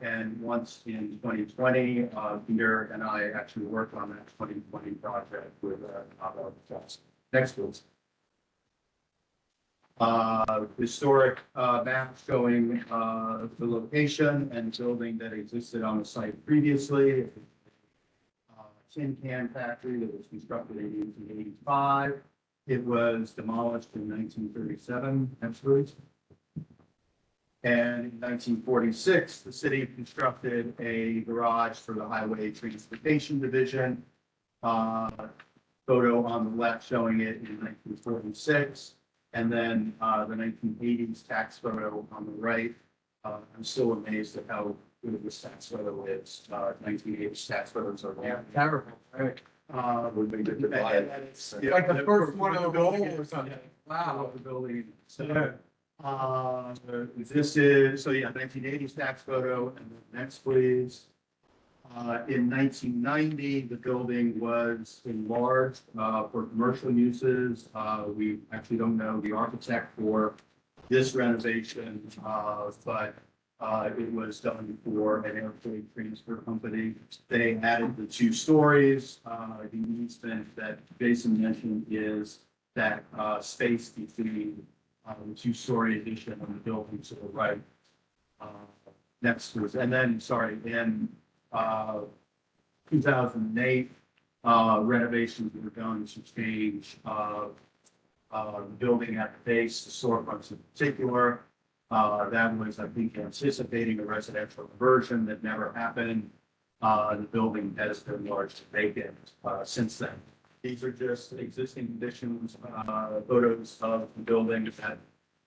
and once in 2020. Peter and I actually worked on that 2020 project with architects. Next, please. Historic map showing the location and building that existed on the site previously. Tin can factory that was constructed in 1885. It was demolished in 1937, actually. And in 1946, the city constructed a garage for the Highway Transportation Division. Photo on the left showing it in 1946. And then the 1980s tax photo on the right. I'm still amazed at how good this tax photo is. 1980s tax photos are Terrible, right? would be good to buy it. Like the first one on the wall or something. Wow. The building. So, this is, so yeah, 1980s tax photo, and then next, please. In 1990, the building was enlarged for commercial uses. We actually don't know the architect for this renovation, but it was done for an airplane transfer company. They added the 2 stories. The easement that Jason mentioned is that space between the 2-story addition on the building to the right. Next was, and then, sorry, in 2008, renovations were done to change the building at the base, the storefronts in particular. That was, I think, anticipating a residential conversion that never happened. The building has been largely vacant since then. These are just existing conditions, photos of the building that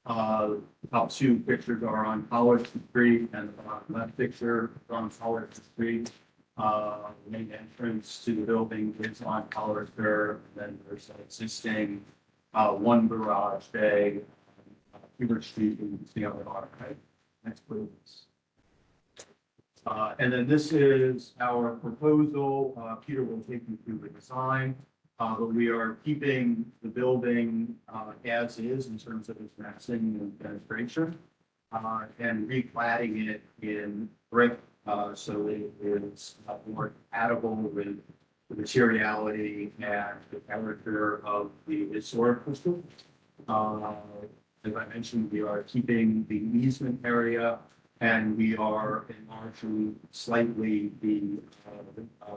top 2 pictures are on College Street, and the left picture is on College Street. The main entrance to the building is on Hollister. Then there's an existing 1 garage bay. Hubert Street, you can see on the bottom right. Next, please. And then this is our proposal. Peter will take you through the design, but we are keeping the building as is in terms of its massing and penetration, and recladding it in brick so it is more compatible with the materiality and the character of the historic district. As I mentioned, we are keeping the easement area and we are enlarging slightly the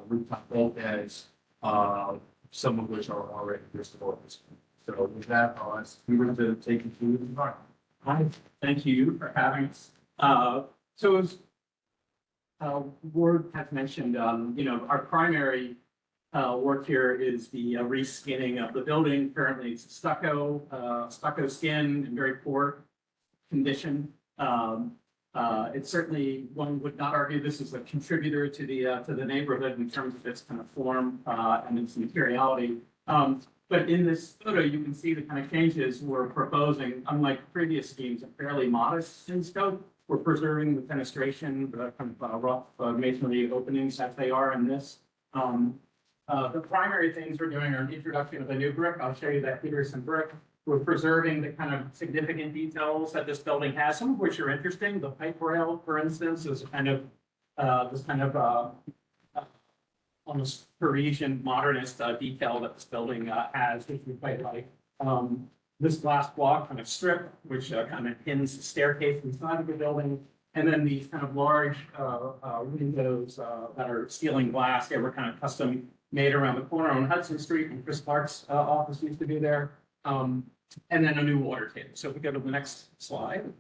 rooftop bulkheads, some of which are already visible. So with that, I'll ask Peter to take you through the part. Hi, thank you for having us. So as Ward has mentioned, our primary work here is the reskinning of the building. Currently, it's stucco skin in very poor condition. It's certainly, one would not argue this is a contributor to the neighborhood in terms of its kind of form and its materiality. But in this photo, you can see the kind of changes we're proposing. Unlike previous schemes, are fairly modest in scope. We're preserving the fenestration, the kind of rough masonry openings as they are in this. The primary things we're doing are the introduction of a new brick. I'll show you that Peterson brick. We're preserving the kind of significant details that this building has, some of which are interesting. The pipe rail, for instance, is kind of this kind of almost Parisian modernist detail that this building has, which we quite like. This glass block kind of strip, which kind of pins the staircase inside of the building. And then these kind of large windows that are ceiling glass. They were kind of custom made around the corner on Hudson Street, and Chris Clark's office used to be there. And then a new water table. So if we go to the next slide.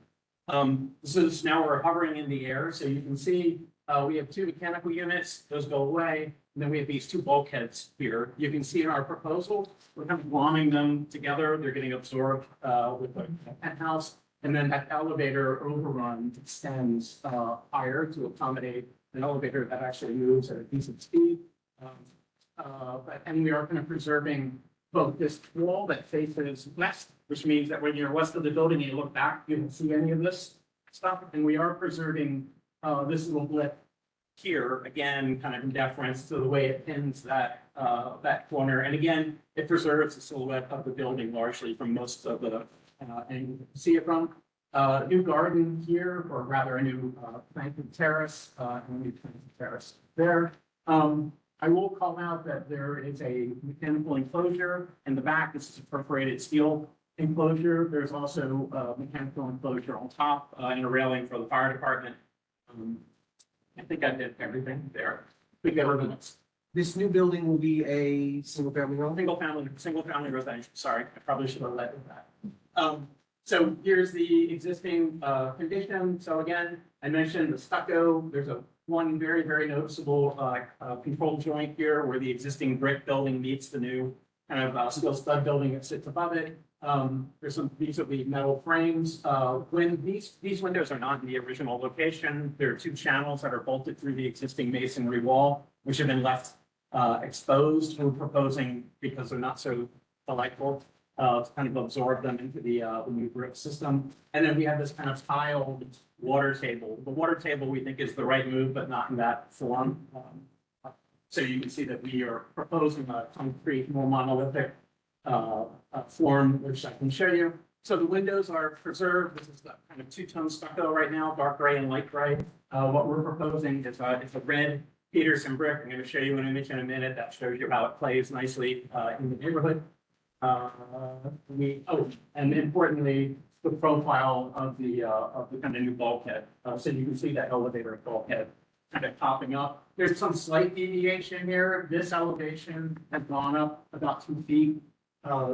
Now we're hovering in the air. So you can see we have two mechanical units. Those go away. And then we have these two bulkheads here. You can see in our proposal, we're kind of glomming them together. They're getting absorbed with the penthouse. And then that elevator overrun extends higher to accommodate an elevator that actually moves at a decent speed. And we are kind of preserving both this wall that faces west, which means that when you're west of the building and you look back, you don't see any of this stuff. And we are preserving this little blip here, again, kind of in deference to the way it pins that corner. And again, it preserves the silhouette of the building largely from most of the angle you can see it from. New garden here, or rather a new planted terrace, and a new planted terrace there. I will call out that there is a mechanical enclosure in the back. This is a perforated steel enclosure. There's also a mechanical enclosure on top and a railing for the fire department. I think I did everything there. We go to the next. This new building will be a single family home? Single family residential. Sorry, I probably should have led with that. So here's the existing condition. So again, I mentioned the stucco. There's one very, very noticeable control joint here where the existing brick building meets the new kind of steel stud building that sits above it. These will be metal frames. When these windows are not in the original location, there are two channels that are bolted through the existing masonry wall, which have been left exposed. We're proposing, because they're not so delightful, to kind of absorb them into the new brick system. And then we have this kind of tiled water table. The water table we think is the right move, but not in that form. So you can see that we are proposing a concrete, more monolithic form, which I can show you. So the windows are preserved. This is the kind of two-tone stucco right now, dark gray and light gray. What we're proposing is a red Peterson brick. I'm going to show you an image in a minute that shows you how it plays nicely in the neighborhood. And importantly, the profile of the kind of new bulkhead. So you can see that elevator bulkhead kind of popping up. There's some slight deviation here. This elevation has gone up about 2 feet.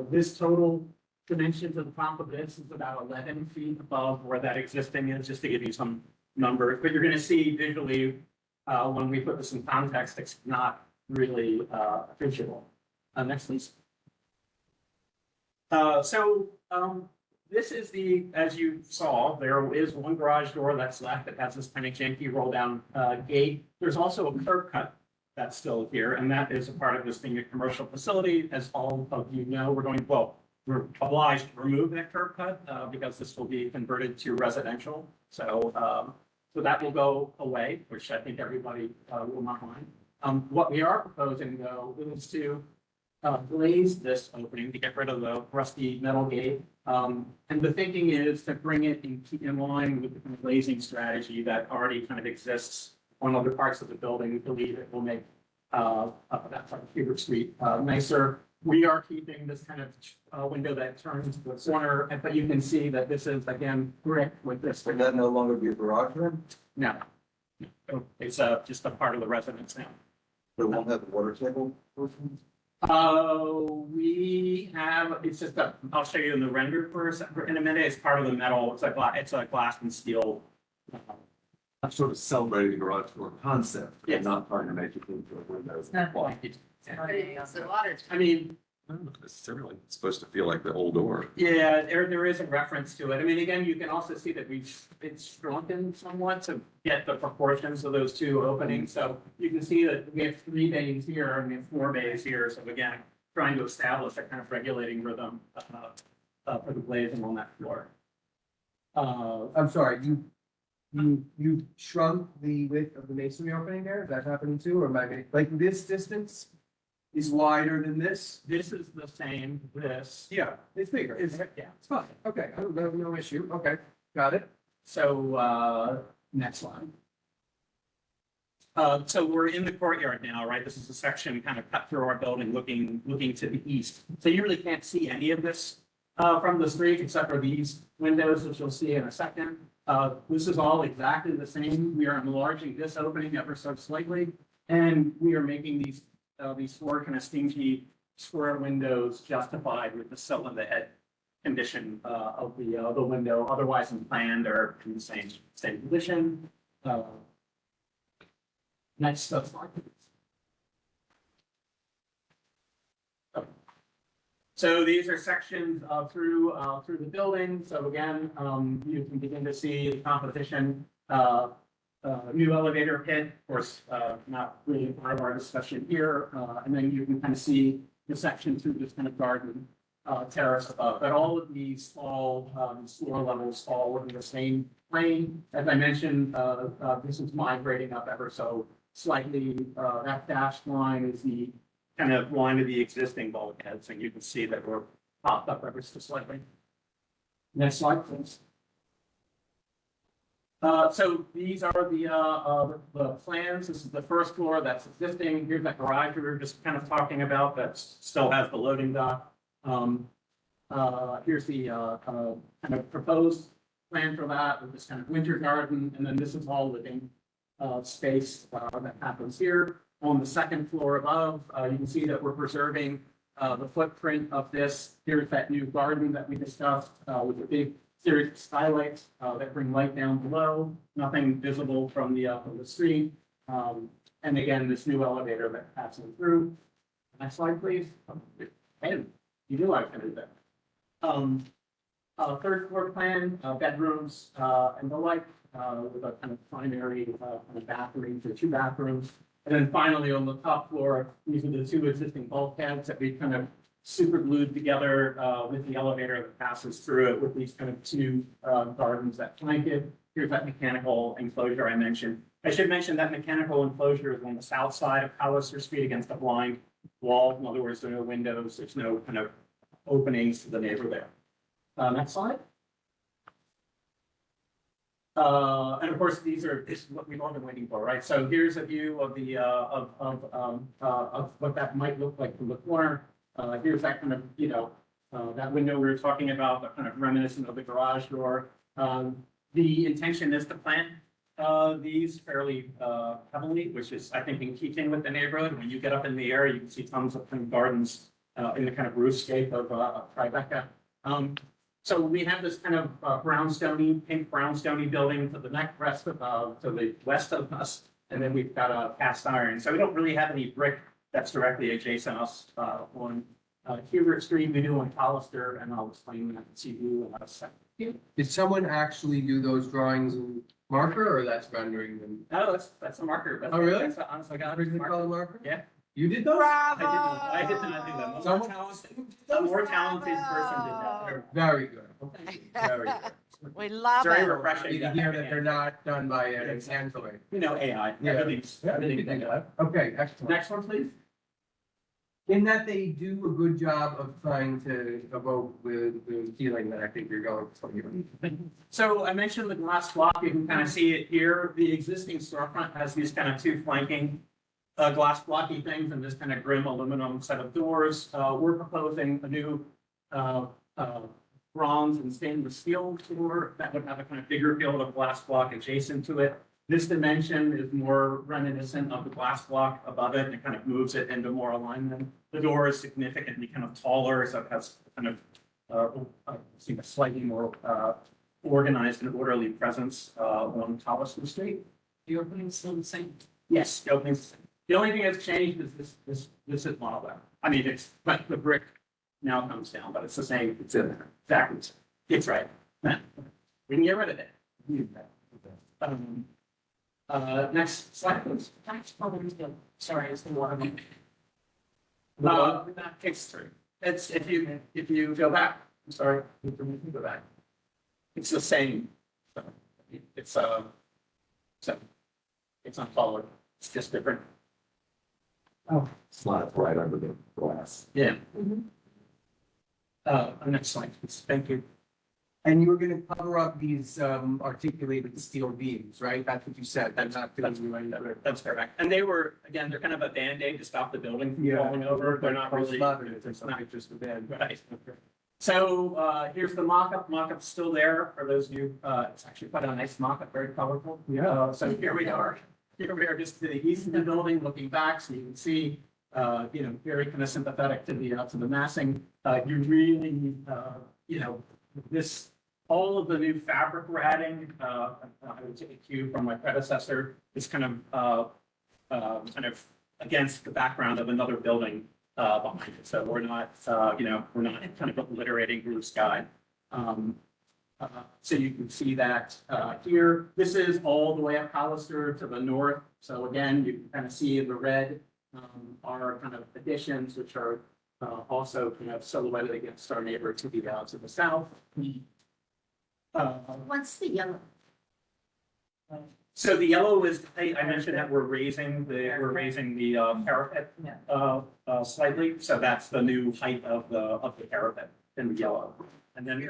This total dimension to the top of this is about 11 feet above where that existing is, just to give you some numbers. But you're going to see visually when we put this in context, it's not really visual. Next, please. This is as you saw, there is one garage door that's left that has this kind of janky roll down gate. There's also a curb cut that's still here, and that is a part of this being a commercial facility. As all of you know, we're obliged to remove that curb cut because this will be converted to residential. So that will go away, which I think everybody will not mind. What we are proposing though is to glaze this opening to get rid of the rusty metal gate. And the thinking is to bring it in line with the kind of glazing strategy that already kind of exists on other parts of the building. We believe it will make that part of Hubert Street nicer. We are keeping this kind of window that turns to the corner, but you can see that this is again brick with this. Would that no longer be a garage room? No. It's just a part of the residence now. It won't have a water table? We have, it's just a, I'll show you in the render in a minute. It's part of the metal. It's a glass and steel. I'm sort of celebrating the garage door concept, Yes. and not trying to make it into a window. Not Well, It's the water. I mean, not necessarily. It's supposed to feel like the old door. yeah, there is a reference to it. I mean, again, you can also see that it's shrunken somewhat to get the proportions of those two openings. So you can see that we have 3 bays here and we have 4 bays here. So again, trying to establish a kind of regulating rhythm for the glazing on that floor. I'm sorry, you shrunk the width of the masonry opening there? Is that happening too, or am I, like this distance is wider than this? This is the same, this. Yeah, it's bigger. Is, yeah. It's fine. Okay, I don't know, no issue. Okay, got it. So, next line. So we're in the courtyard now, right? This is a section kind of cut through our building looking to the east. So you really can't see any of this from the street except for these windows, which you'll see in a second. This is all exactly the same. We are enlarging this opening ever so slightly. And we are making these 4 kind of stingy square windows justified with the sill and the head condition of the window. Otherwise, in plan, they're in the same position. Next slide. So these are sections through the building. So again, you can begin to see the composition. New elevator pit, of course, not really part of our discussion here. And then you can kind of see the section through this kind of garden terrace above. But all of these fall, floor levels fall within the same plane. As I mentioned, this is migrating up ever so slightly. That dashed line is the kind of line of the existing bulkheads, and you can see that we're popped up ever so slightly. Next slide, please. So these are the plans. This is the first floor that's existing. Here's that garage we were just kind of talking about that still has the loading dock. Here's the kind of proposed plan for that with this kind of winter garden, and then this is all living space that happens here. On the second floor above, you can see that we're preserving the footprint of this. Here's that new garden that we discussed with the big series of skylights that bring light down below, nothing visible from the street. And again, this new elevator that passes through. Next slide, please. And you knew I was going to do that. Third floor plan, bedrooms and the like, with a kind of primary kind of bathroom to 2 bathrooms. And then finally, on the top floor, these are the 2 existing bulkheads that we kind of super glued together with the elevator that passes through it with these kind of 2 gardens that flank it. Here's that mechanical enclosure I mentioned. I should mention that mechanical enclosure is on the south side of Palliser Street against a blind wall. In other words, there are no windows. There's no kind of openings to the neighbor there. Next slide. And of course, this is what we've all been waiting for, right? So here's a view of the of what that might look like from the corner. Here's that kind of, that window we were talking about, the kind of reminiscent of the garage door. The intention is to plant these fairly heavily, which is, I think, in keeping with the neighborhood. When you get up in the air, you can see tons of kind of gardens in the kind of roofscape of Tribeca. So we have this kind of pink brownstony building to the to the west of us, and then we've got a cast iron. So we don't really have any brick that's directly adjacent us on Hubert Street. We do on Hollister, and I'll explain that to you in a second. Did someone actually do those drawings in marker, or that's rendering them? No, that's a marker. Oh, really? That's a, honest to God, Original marker. color marker? Yeah. You did those? Bravo! I did not do that. Someone- A more talented person did that. Very good. Very good. We love Very it. refreshing. You hear that they're not done by an Android. AI. Yeah. Everything's. Okay, excellent. Next one, please. In that they do a good job of trying to evoke the feeling that I think you're going for here. So I mentioned the glass block. You can kind of see it here. The existing storefront has these kind of 2 flanking glass blocky things and this kind of grim aluminum set of doors. We're proposing a new bronze and stainless steel door that would have a kind of bigger field of glass block adjacent to it. This dimension is more reminiscent of the glass block above it, and it kind of moves it into more alignment. The door is significantly kind of taller, so it has kind of a slightly more organized and orderly presence on Hollister Street. The opening's still the same. Yes, the opening's, the only thing that's changed is this is modeled out. I mean, it's, but the brick now comes down, but it's the same, it's in there, exactly. It's right. We can get rid of it. Next slide, please. Sorry, it's the water. That takes three. It's, if you go back, I'm sorry, you can go back. It's the same. It's, so, it's not followed, it's just different. Slide right under the glass. Yeah. Next slide, please. Thank you. And you were gonna cover up these articulated steel beams, right? That's what you said. That's not. That's correct. And they were, again, they're kind of a Band-Aid to stop the building from Yeah. falling over. They're not really. It's not just a bed. Right. So here's the mock-up. Mock-up's still there for those of you. It's actually quite a nice mock-up, very colorful. Yeah. So here we are. Here we are just to the east of the building, looking back, so you can see, very kind of sympathetic to the massing. You really, this, all of the new fabric we're adding, I would take a cue from my predecessor, is kind of against the background of another building behind it. So we're not, we're not kind of obliterating blue sky. So you can see that here. This is all the way up Hollister to the north. So again, you can kind of see the red are kind of additions, which are also kind of silhouetted against our neighbor to the south. What's the yellow? So the yellow is, I mentioned that we're raising the parapet slightly. So that's the new height of the parapet in the yellow. And then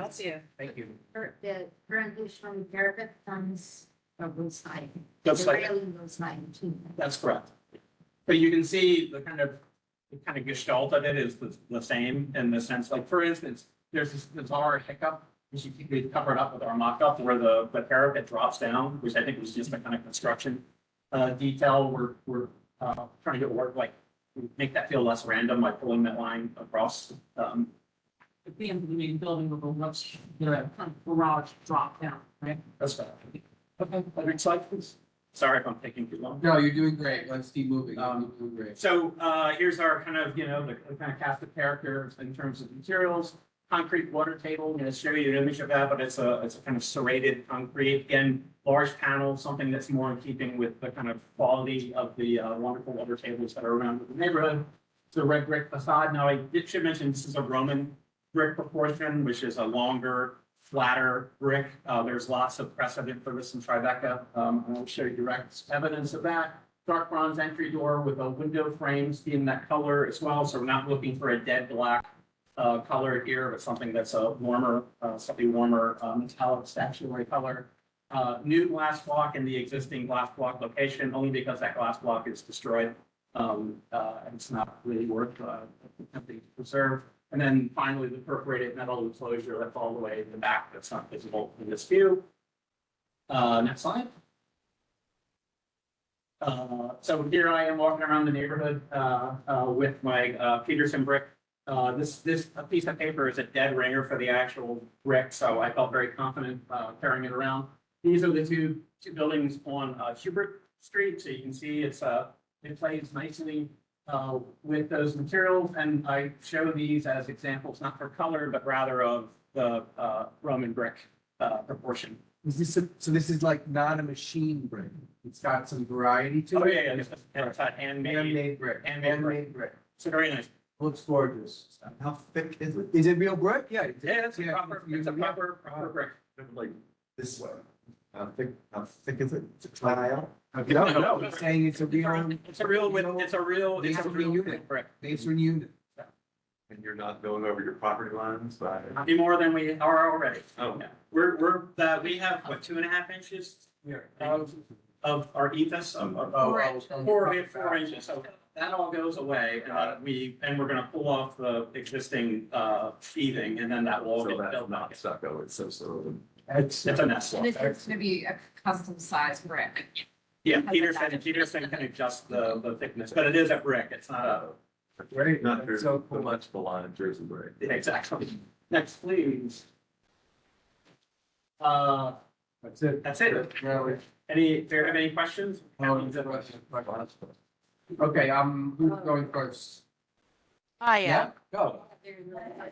thank you. The currently shown parapet comes from both sides. Goes The like- railing goes like too. That's correct. But you can see the kind of gestalt of it is the same in the sense, like, for instance, there's this bizarre hiccup, which we covered up with our mock-up where the parapet drops down, which I think was just a kind of construction detail. We're trying to work, like, make that feel less random by pulling that line across. At the end of the main building with the garage drop down, right? That's right. Okay, next slide, please. Sorry if I'm taking too long. No, you're doing great. Let's keep moving. You're doing great. So here's our kind of, the kind of cast of characters in terms of materials. Concrete water table, I'm going to show you an image of that, but it's a kind of serrated concrete. Again, large panel, something that's more in keeping with the kind of quality of the wonderful water tables that are around the neighborhood. It's a red brick facade. Now, should mention this is a Roman brick proportion, which is a longer, flatter brick. There's lots of precedent for this in Tribeca. I'll show you direct evidence of that. Dark bronze entry door with a window frame in that color as well. So we're not looking for a dead black color here, but something that's a warmer, slightly warmer metallic statuary color. New glass block in the existing glass block location, only because that glass block is destroyed. And it's not really worth attempting to preserve. And then finally, the perforated metal enclosure that's all the way in the back that's not visible in this view. Next slide. So here I am walking around the neighborhood with my Peterson brick. This piece of paper is a dead ringer for the actual brick, so I felt very confident carrying it around. These are the two buildings on Hubert Street, so you can see it plays nicely with those materials, and I show these as examples, not for color, but rather of the Roman brick proportion. So this is like not a machine brick. It's got some variety to it. Oh, yeah, it's a handmade brick. Handmade brick. So very nice. Looks gorgeous. How thick is it? Is it real brick? Yeah. Yeah, it's a proper brick. Like this way. How thick is it? It's a tile. No, I'm saying it's a real. It's a real unit. brick. Masonry unit. And you're not going over your property lines by. Not any more than we are already. Oh. Yeah. We have, what, 2.5 inches? Yeah. of our ethos of 4 inches. So that all goes away. We're gonna pull off the existing sheathing and then that will all So get that's built not up. stucco, it's so. It's a mess. And it's gonna be a custom sized brick. Yeah, Peterson can adjust the thickness, but it is a brick. It's not a. Right, not very, so much the line of Jersey brick. Yeah, exactly. Next, please. That's it. That's it. Really? Do you have any questions? Okay, who's going first? I am. Go.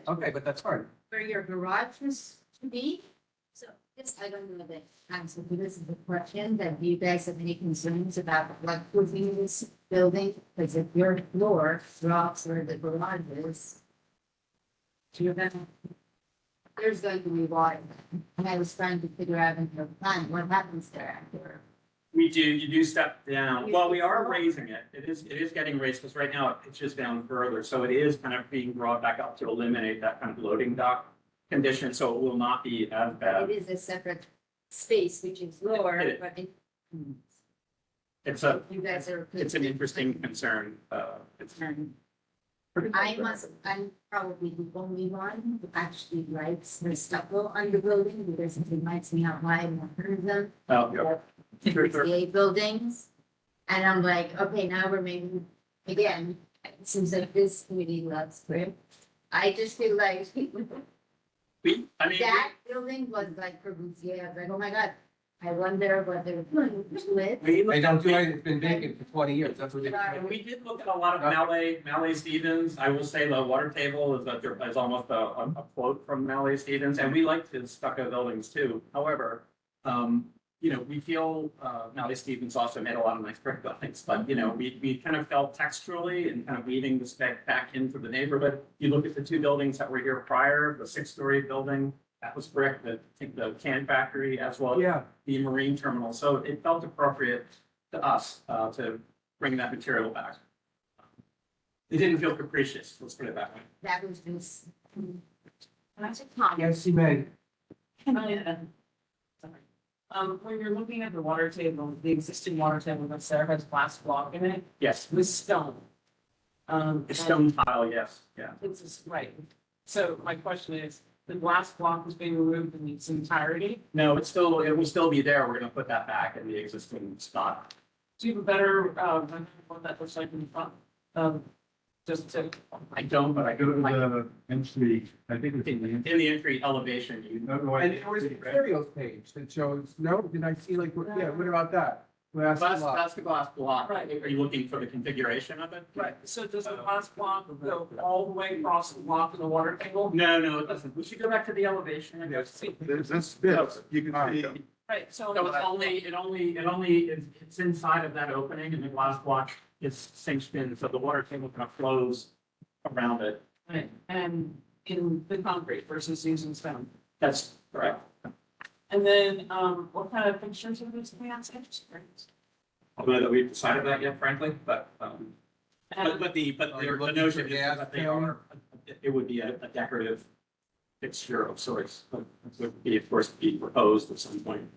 Okay, but that's fine. Where your garage is to be. So this, I don't know the answer to this is the question that do you guys have any concerns about what would be in this building? Because if your floor drops where the garage is, you're gonna, there's going to be water. And I was trying to figure out in your plan, what happens there after? You do step down. Well, we are raising it. It is getting raised because right now it pitches down further. So it is kind of being brought back up to eliminate that kind of loading dock condition. So it will not be as It bad. is a separate space which is lower, It is. but it, you guys are. It's an interesting concern. I'm probably the only one who actually likes the stucco on the building because it reminds me how I heard of them. Oh, sure. CA buildings. And I'm like, okay, now we're maybe, again, it seems like this community loves brick. I just feel like that building was like for Boussier. I was like, oh my God, I wonder what they're doing to it. They don't do anything, it's been vacant for 20 years, that's what they. We did look at a lot of Mallet Stevens. I will say the water table is almost a quote from Mallet Stevens, and we liked his stucco buildings too. However, we feel Mallet Stevens also made a lot of nice brick buildings, but we kind of felt texturally and kind of weaving the spec back into the neighborhood. You look at the two buildings that were here prior, the 6-story building, that was brick, the can factory as well as the marine terminal. So it felt appropriate to us to bring that material back. It didn't feel capricious, let's put it that way. That was just. That's a comment. Yes, you may. When you're looking at the water table, the existing water table that's there has glass block in it Yes, with stone. it's stone tile, yes, yeah. It's just, right. So my question is, the glass block is being removed in its entirety. No, it will still be there. We're gonna put that back in the existing spot. Do you have a better, rendering of what that looks like in the front? Just to. I don't, but I Go to go the entry, I think it's in the. in the entry elevation, And there was a materials page that shows, no, did I see what about that? Glass block. that's the glass block. Right. Are you looking for the configuration of it? Right, so does the glass block go all the way across the block in the water table? No, it doesn't. We should go back to the elevation. I guess. There's this bit, you can see. Right, so. So it's inside of that opening and the glass block is cinched in, so the water table kind of flows around it. Right, and in the concrete versus using stone. That's correct. And then, what kind of fixtures are these plants? I don't know that we've decided that yet, frankly, but the you're looking notion for is gas that they filling? are, it would be a decorative fixture of sorts. But it would be, of course, be proposed at some point.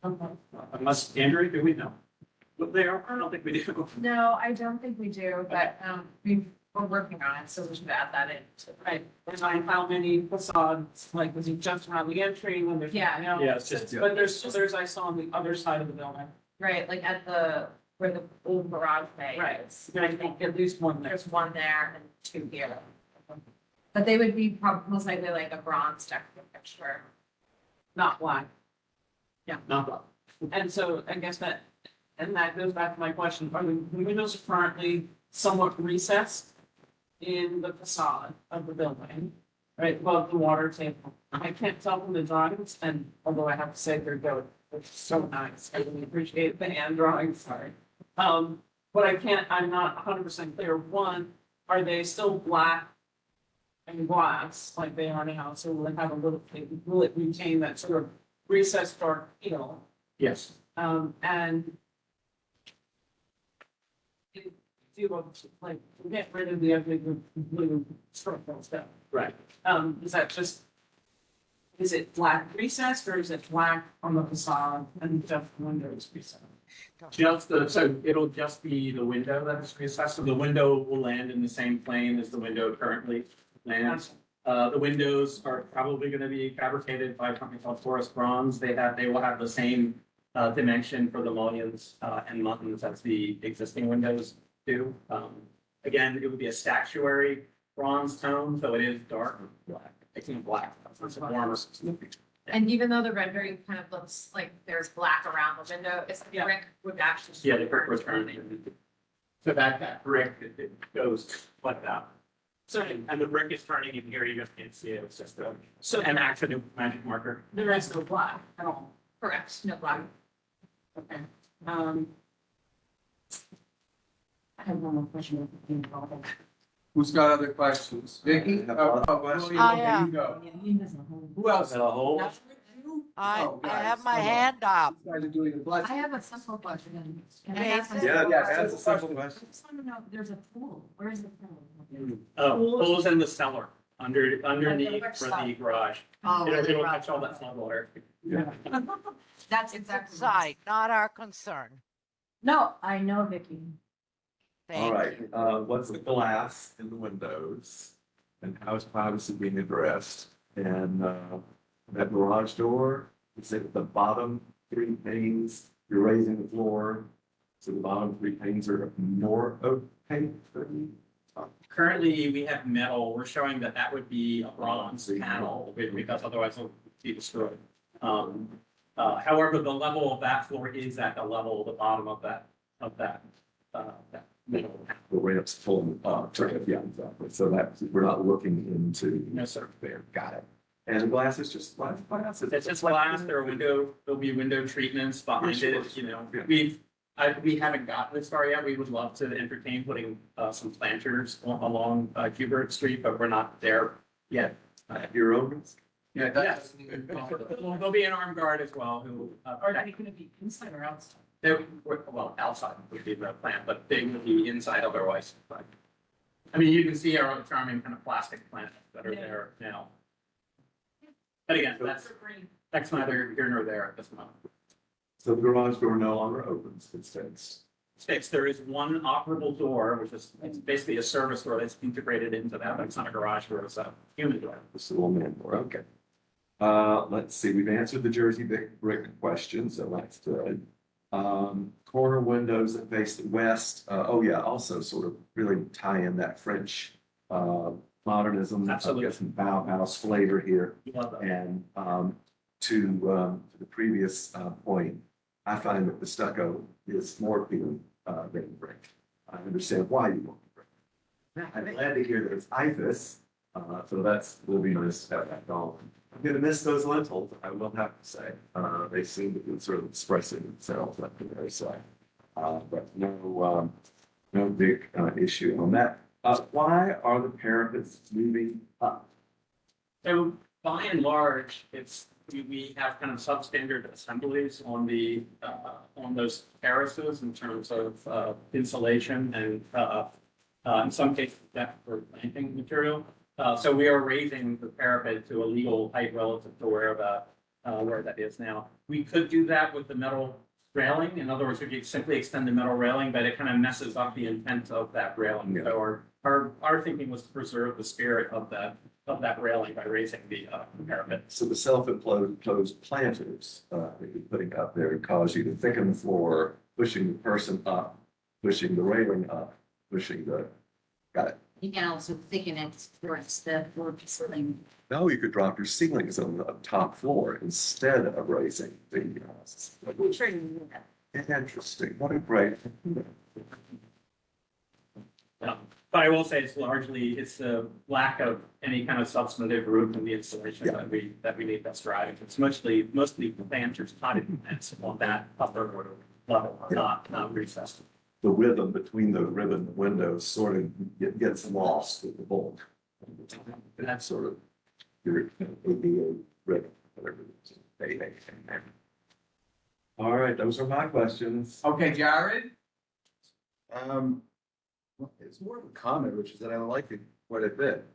Okay. Unless, Andrew, do we know? What they are? I don't think we do. No, I don't think we do, but, we're working on it, so we should add that in. Right, and how many facades, like, was it just around the entry when there's? Yeah. nothing else? Yeah, it's just, But there's I saw on the other side of the building. Right, like at where the old garage bay Right. is. And I think at least one there. There's one there and 2 here. But they would be probably most likely like a bronze decorative fixture. Not black. not that. And so I guess that goes back to my question, are the windows currently somewhat recessed in the facade of the building, right, above the water table? I can't tell from the drawings, and although I have to say they're good, they're so nice, I really appreciate the hand drawings, sorry. But I'm not 100% clear, one, are they still black and glass like they are now, so will it have will it retain that sort of recessed dark feel? Yes. And if you want to, like, get rid of the ugly blue structural stuff. Right. Is it black recessed or is it black on the facade and just windows recessed? So it'll just be the window that's recessed, so the window will land in the same plane as the window currently lands. The windows are probably gonna be fabricated by a company called Forest Bronze. They will have the same dimension for the mullions and muttons as the existing windows do. Again, it would be a statuary bronze tone, so it is dark black. It's in black. It's warmer. And even though the rendering kind of looks like there's black around the window, it's the Yeah. brick would actually. Yeah, the brick was turning. So that brick, it goes like that. So, and the brick is turning in here, you just can't see it, it's just an accident magic marker. The rest of black at all. Correct, no black. Okay. I have one more question. Who's got other questions? Vicky? I have Oh, one oh, question. William, yeah. there you go. Who else? And a whole. That's with you? I Oh, I guys, have my come on. hand up. You guys are doing a blessing. I have a simple question. Can I Jason? ask a Yeah, simple yeah, question? that's a simple question. I just want to know, there's a pool. Where is the pool? Pools in the cellar, underneath which for the side? garage. Oh, It'll right. catch all that flood water. That's It's exactly. inside, not our concern. No, I know, Vicky. All Thank right, you. what's the glass in the windows? And how is privacy being addressed? And, that garage door, is it the bottom three panes, you're raising the floor? So the bottom three panes are more opaque than Currently, we have metal, we're showing that that would be a bronze panel, because otherwise it'll be destroyed. However, the level of that floor is at the level of the bottom of that metal. the ramps pulling up? Yeah, exactly. So that, we're not looking into. No, sir. There, got it. And the glass is just glass? It's just glass, there'll be window treatments behind Yeah, it, sure. you know, Yeah. we haven't gotten this far yet, we would love to entertain putting, some planters along, Hubert Street, but we're not there yet. At your own risk? Yeah, that doesn't even. There'll be an armed guard as well who, Are they gonna be inside or outside? well, outside would be the plan, but they will be inside otherwise. I mean, you can see our charming kind of plastic plants that are there now. But again, that's neither here nor there at this moment. So the garage door no longer opens, it stays. There is one operable door, which is, it's basically a service door that's integrated into that, but it's not a garage door, it's a human door. This little man door, okay. Let's see, we've answered the Jersey brick question, so that's good. Corner windows that face the west, oh yeah, also sort of really tie in that French, modernism. Absolutely. I've got some Bauhaus flavor here. We love that. And to the previous point, I find that the stucco is more appealing than brick. I understand why you want brick. I'm glad to hear that it's IFAS, so will be nice to have that going. I'm gonna miss those lentils, I will have to say. They seem to be sort of expressing themselves up there, so. But no big issue on that. Why are the parapets moving up? So by and large, we have kind of substandard assemblies on on those terraces in terms of insulation and in some cases depth for planting material. So we are raising the parapet to a legal height relative to where that is now. We could do that with the metal railing. In other words, we could simply extend the metal railing, but it kind of messes up the intent of that railing. Yeah. So our thinking was to preserve the spirit of that railing by raising the parapet. So the self-enclosed planters that you're putting up there cause you to thicken the floor, pushing the person up, pushing the railing up, got it. You can also thicken it towards the floor ceiling. Now you could drop your ceilings on the top floor instead of raising the. I'm sure you knew that. Interesting, what a great. But I will say it's the lack of any kind of substantive roof in the installation that we need that's driving. It's mostly planters, potted plants on that upper level, not recessed. The rhythm between those ribbon windows sort of gets lost with the bulk. And that's sort of your ADA rhythm, whatever it is. All right, those are my questions. Okay, Jared? It's more of a comment, which is that I like it quite a bit.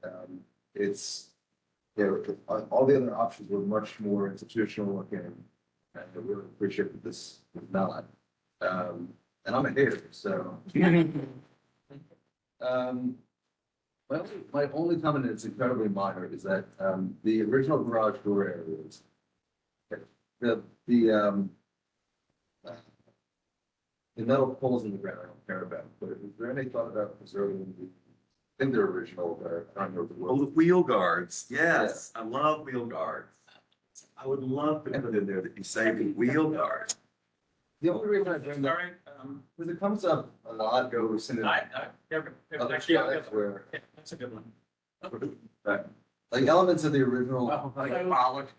It's, all the other options were much more institutional looking. And I really appreciate that this is not. And I'm a hater, so. Well, my only comment is incredibly minor is that, the original garage door areas. The metal poles in the ground, I don't care about, but is there any thought about preserving in their original, I don't know the Oh, the word. wheel guards, yes, I love wheel guards. I would love to put in there that you say the wheel guard. The only reason I bring that, Sorry, because it comes up a lot, goes in there was other actually, sites where, that's a good one. like elements of the original.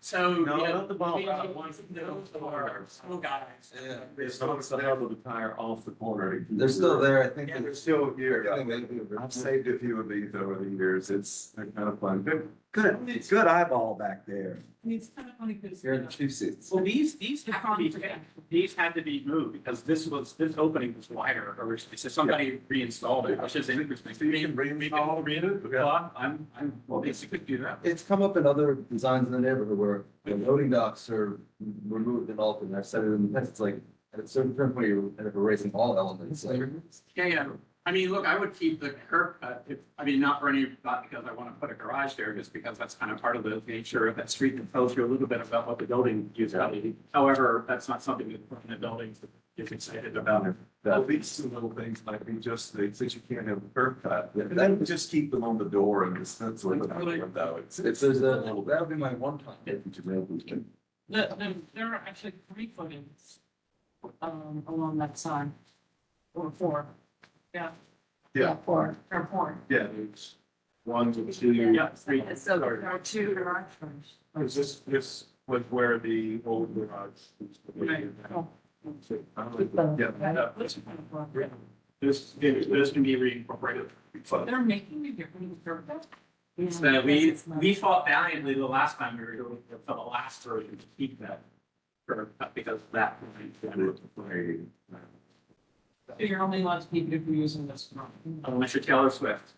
So. No, yeah, not the ball. we have ones that know our school guys. Yeah. It's not the hell of the tire off the corner. They're still there, I think. Yeah, they're still here. I think they- I've saved a few of these over the years. They're kind of fun. Good eyeball back there. It's kind of funny because. Here in the chief seats. Well, these had to be moved because this opening was wider originally, so somebody reinstalled it, which is interesting. So you can reinstall it? Well, I'm basically do that. It's come up in other designs in the neighborhood where the loading docks are removed and altered, and I've said it in, it's like, at a certain point, you're kind of erasing all elements, like. Yeah. I mean, look, I would keep the curb cut, not because I want to put a garage there, just because that's kind of part of the nature of that street that tells you a little bit about what the building used to be. However, that's not something that the building is excited about. Well, these two little things might be just things that you can't have a curb cut. And then just keep them on the door and just, that's what I'm talking about. If there's a, that would be my one comment. There are actually 3 footings along that side. Or 4. Yeah. Yeah. 4. Or 4. Yeah, it's 1 to 2. Yeah, three. So there are 2 garage doors. This was where the old garage used to be. Right. Oh. Yeah. This can be reincorporated. They're making a difference for that. So we fought valiantly the last time we were doing it for the last version to keep that curb cut because of that. You're only allowed to keep it if you're using this. Unless you're Taylor Swift.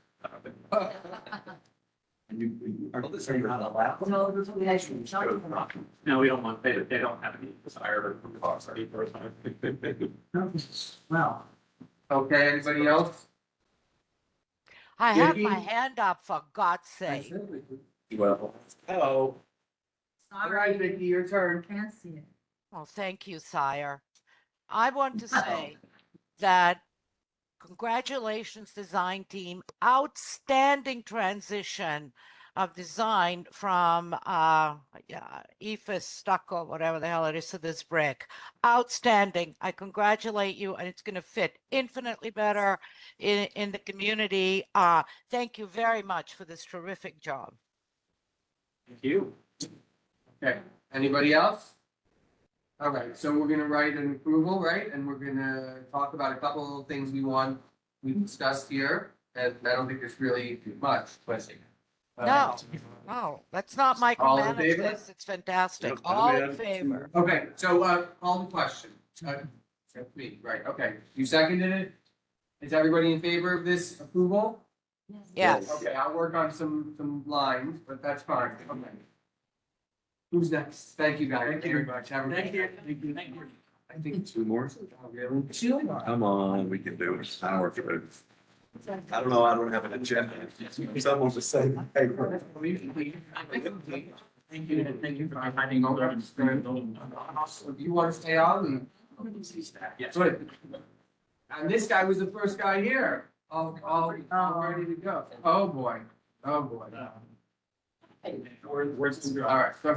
And you are this are not allowed. No, there's a actually charge for that. No, we don't want, they don't have any desire or cost or Well, Okay, anybody else? I have my Vicky? hand up, for God's sake. Well, hello. All right, Vicky, your turn. can't see it. Well, thank you, sire. I want to say that congratulations, design team. Outstanding transition of design from EFS stucco, whatever the hell it is, to this brick. Outstanding. I congratulate you, and it's going to fit infinitely better in the community. Thank you very much for this terrific job. Thank you. Okay, anybody else? All right, so we're gonna write an approval, right? And we're gonna talk about a couple of things we discussed here. And I don't think there's really much, but. No, let's not All in micromanage favor? this. It's fantastic. Yep, I'm All in in. favor. Okay, so, call the question. That's me, right, okay. You seconded it? Is everybody in favor of this approval? Yes. Okay, I'll work on some lines, but that's fine. Okay. Who's next? Thank you guys very much. Have a good Thank you. I think 2 more. Two. Come on, we can do it. Power through. I don't know, I don't have an agenda. Someone to say the paper. Thank you for finding all that. Do you want to stay on? Yes. Good. And this guy was the first guy here. All ready to go. Oh, boy. Oh, boy. Where's All right, so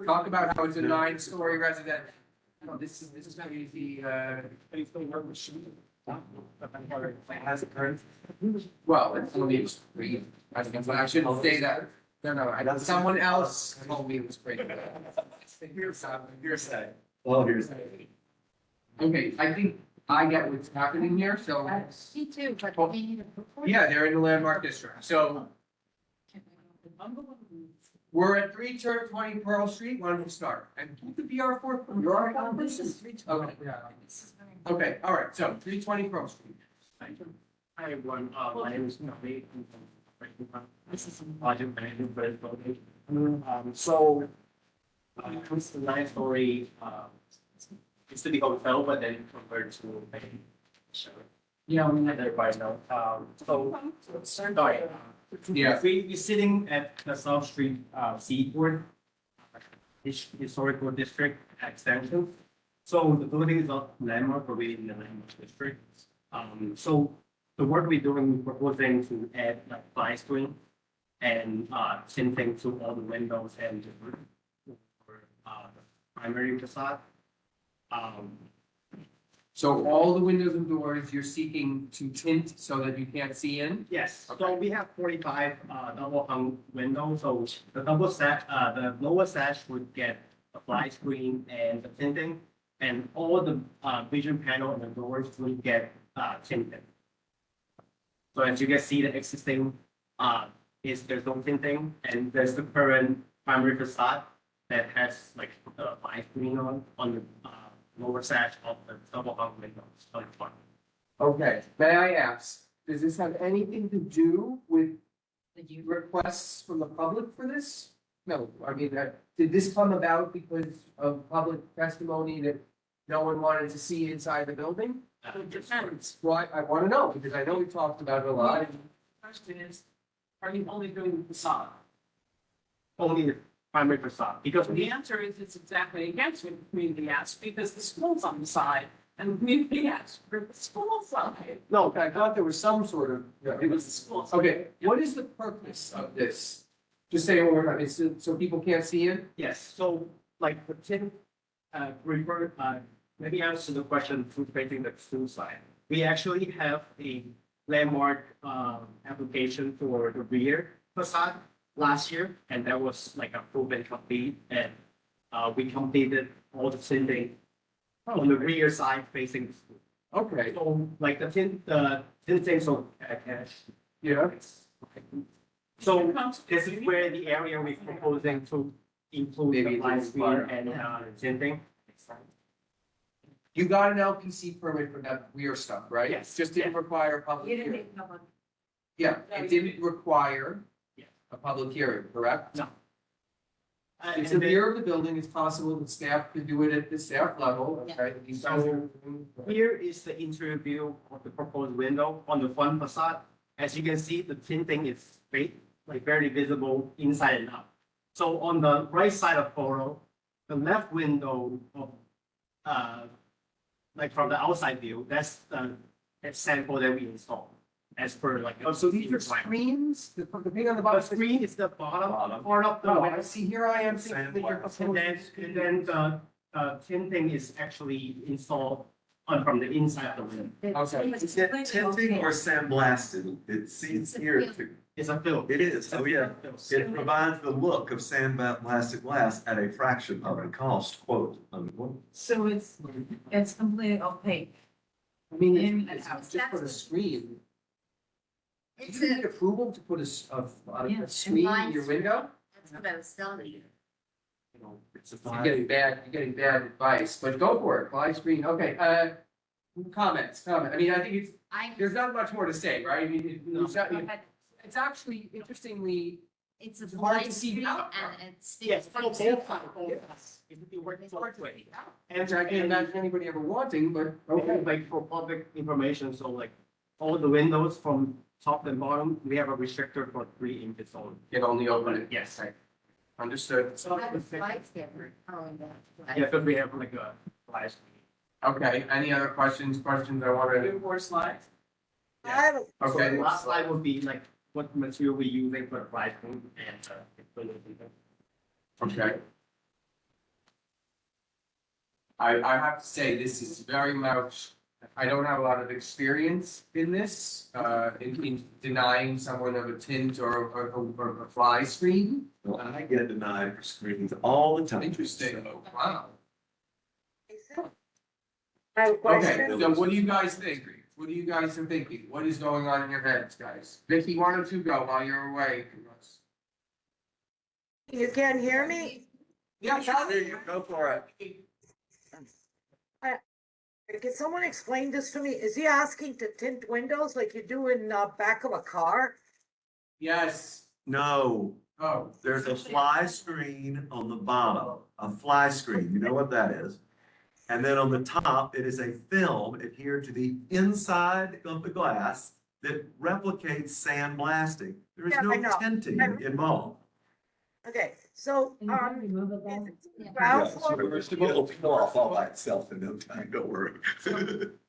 talk about how it's a 9-story residential. No, this is gonna be Has it turned? well, it's only a street. I shouldn't say that. No, someone else told me it was great. Hearsay. Oh, here's. Okay, I think I get what's happening here, so, Me too, but we need a report. yeah, they're in the landmark district, so we're at 320 Pearl Street, why don't we start? And who could be our fourth? You're our fourth person? Okay, okay, all right, so 320 Pearl Street. Hi, everyone. My name is Naveed. This is project manager for this building. So, when it comes to 9-story, used to be hotel, but then converted to a so. Yeah, we And had everybody know, so, sorry. Yeah. We're sitting at the South Street, Seaport. Historical district extension. So the building is a landmark, we're in the landmark district. So the work we're doing, we're proposing to add like fly screen and, tinting to all the windows and the roof for, the primary facade. So all the windows and doors you're seeking to tint so that you can't see in? Yes, so Okay. we have 45 double hung windows, so the double sash, the lower sash would get a fly screen and the tinting. And all the vision panel and the doors would get tinted. So as you can see, the existing is there's no tinting, and there's the current primary facade that has like a fly screen on the lower sash of the double hung windows on the front. Okay, may I ask, does this have anything to do with requests from the public for this? No, I mean, did this come about because of public testimony that no one wanted to see inside the building? It depends. Well, I want to know, because I know we talked about it a lot. Question is, are you only doing the facade? Only the primary facade, because The answer is it's exactly against what the community asked, because the school's on the side, and the community asked for the school side. No, I thought there was some sort of. It was the school side. Okay, what is the purpose of this? Just say it one more time, it's so people can't see it? yes, so like the tin, refer, maybe answer the question through facing the school side. We actually have a landmark, application for the rear facade last year, and that was like approved and complete, and, we completed all the tinting on the rear side facing the school. Okay, So like the tinting, so, cash. yeah, So this is where the area we're proposing to include Maybe the it's fly in screen fire. and, tinting. you got an LPC permit for that rear stuff, right? Yes. Just didn't require a public You didn't hearing. make public. Yeah, it didn't require Yes. a public hearing, correct? No. It's the rear of the building, it's possible that staff could do it at the staff level, okay? You guys are- Here is the interior view of the proposed window on the front facade. As you can see, the tinting is like very visible inside and out. So on the right side of photo, the left window of, like from the outside view, that's the sample that we installed. As per like. Oh, so these are screens, the thing on the The bottom. screen is the bottom part of the Oh, I window. see, here I am thinking that you're And then the tinting is actually installed on from the inside of the window. Okay. Is it tinting or sandblasted? It seems here to, It's a film. it is, oh yeah. It provides the look of sandblasted glass at a fraction of the cost, quote, unquote. So it's completely opaque. I mean, In it's and out. just for the screen. Do It's you a, need approval to put a Yeah, screen in your window? that's what I was telling you. You know, it's a You're getting bad advice, but go for it, fly screen, okay, comment, I mean, I think it's, there's not much more to say, right? I mean, it's not- it's actually interestingly, It's a It's hard to blind see screen out. and it's. Yes, from both the sides, side. both sides. It would be working both ways. and I can't imagine anybody ever wanting, but, okay. Okay, like for public information, so like all the windows from top and bottom, we have a restrictor for 3 inches only. Can only open it. Yes. Understood. So, I have lights there. Oh, yeah. yeah, because we have like a flash. Okay, any other questions I wanted to, Do more slides. okay. So the last slide would be like what material we're using for the flash and, Okay. I have to say, this is very much, I don't have a lot of experience in this, in denying someone of a tint or a fly screen. Well, I get denied for screens all the time. Interesting, wow. I have a Okay, question. so what do you guys think? What are you guys are thinking? What is going on in your heads, guys? Vicky, why don't you go while you're away from us? You can't hear me? Yeah, There you go for it. Can someone explain this to me? Is he asking to tint windows like you do in back of a car? Yes, No, oh, there's a fly screen on the bottom, a fly screen, you know what that is? And then on the top, it is a film adhered to the inside of the glass that replicates sandblasting. There is Yeah, I no know. tinting involved. Okay, so, And you can remove it is then? it Yeah. ground Yeah, floor? It'll peel off all by itself in no time, don't worry.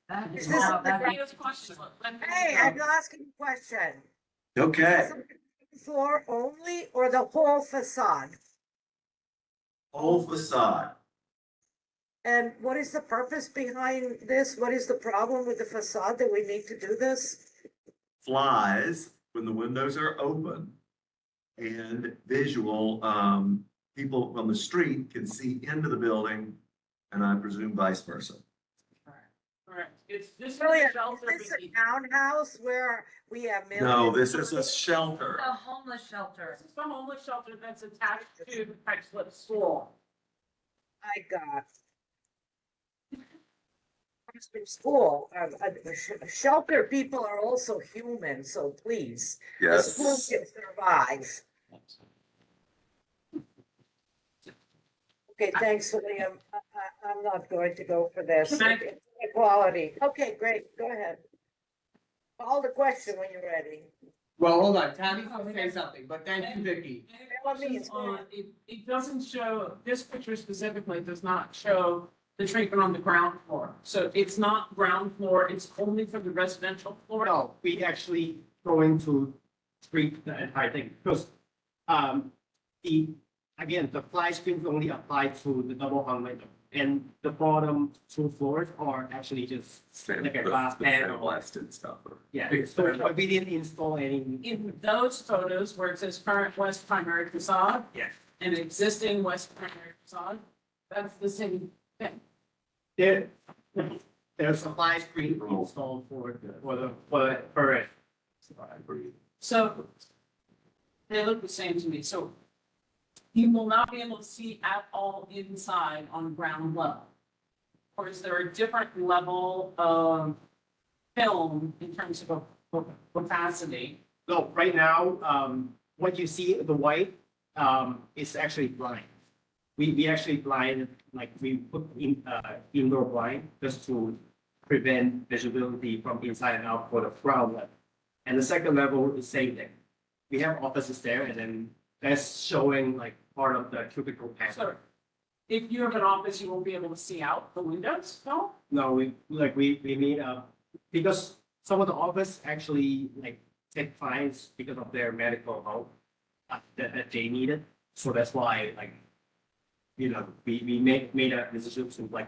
That Is is this- now, that Previous question. Hey, I'm asking a question. Okay, Is it the floor only or the whole facade? whole facade. And what is the purpose behind this? What is the problem with the facade that we need to do this? Flies when the windows are open. And visual, people on the street can see into the building, and I presume vice versa. Correct. It's, this is Really, a is shelter this a beneath. townhouse where we have millions? No, this is a shelter. a homeless shelter. This is the homeless shelter that's attached to the Pecksliff School. My God. From school, shelter people are also human, so please, the school can survive. Okay, thanks, William. I'm not going to go for this. Thank- It's Equality. Okay, great, go ahead. Call the question when you're ready. Well, hold on, Tammy's gonna say something, but thank you, Vicky. Questions on, it doesn't show, this picture specifically does not show the treatment on the ground floor. So it's not ground floor, it's only for the residential floor. No, we actually going to treat the entire thing, because, again, the fly screens only apply to the double hung window. And the bottom two floors are actually just like a glass panel. Blasted stuff. Yeah, so we didn't install any. In those photos where it says current west primary facade Yes. and existing west primary facade, that's the same thing. There, there's a fly screen installed for it. So they look the same to me. So you will not be able to see at all inside on ground level. Or is there a different level of film in terms of opacity? No, right now, what you see, the white, is actually blind. We actually blind, like we put in, indoor blind just to prevent visibility from inside and out for the ground level. And the second level is same thing. We have offices there and then that's showing like part of the cubicle panel. So if you have an office, you won't be able to see out the windows, no? No, we need, because some of the office actually like take fines because of their medical help that they needed. So that's why like, you know, we made a decision to like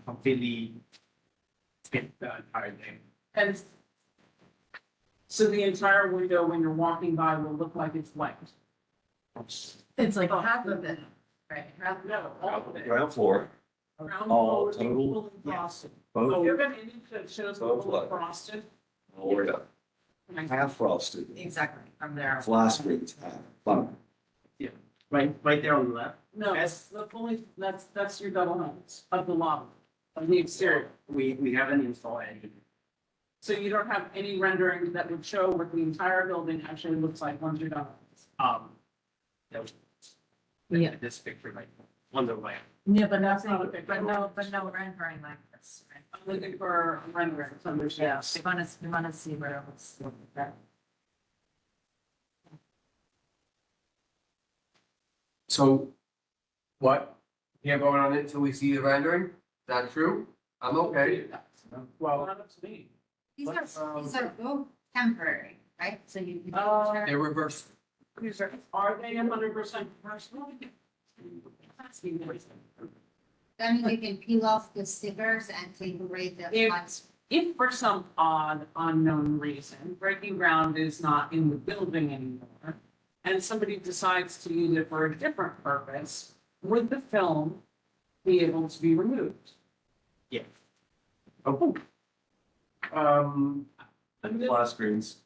completely skip the entire thing. And so the entire window when you're walking by will look like it's white. It's like half of it, right? No, all of it. Ground floor. Ground all floor would be total? fully frosted. Both. So you have an image that shows the Both fully what? frosted. All the way up. Half frosted, Exactly, from there. fly screens, half. Fun. Right there on the left. No, That's- the fully, that's your double homes of the lobby, of the exterior. We haven't installed any. So you don't have any rendering that would show what the entire building actually looks like once you're done. That was. Yeah. This picture right on the right. Yeah, but That's nothing, not a big but deal. no rendering like this, right? I'm looking for renderings, Yeah, understand? we wanna see where it was. That. So, what? Can't vote on it until we see the rendering? Is that true? I'm okay. Well, not up to me. These Let's, are both temporary, right? So you. They're reversed. Are they 100% personal? Then we can peel off the stickers and take away the If- ones. If for some odd unknown reason, Breaking Ground is not in the building anymore, and somebody decides to use it for a different purpose, would the film be able to be removed? Yeah. Oh. Fly screens.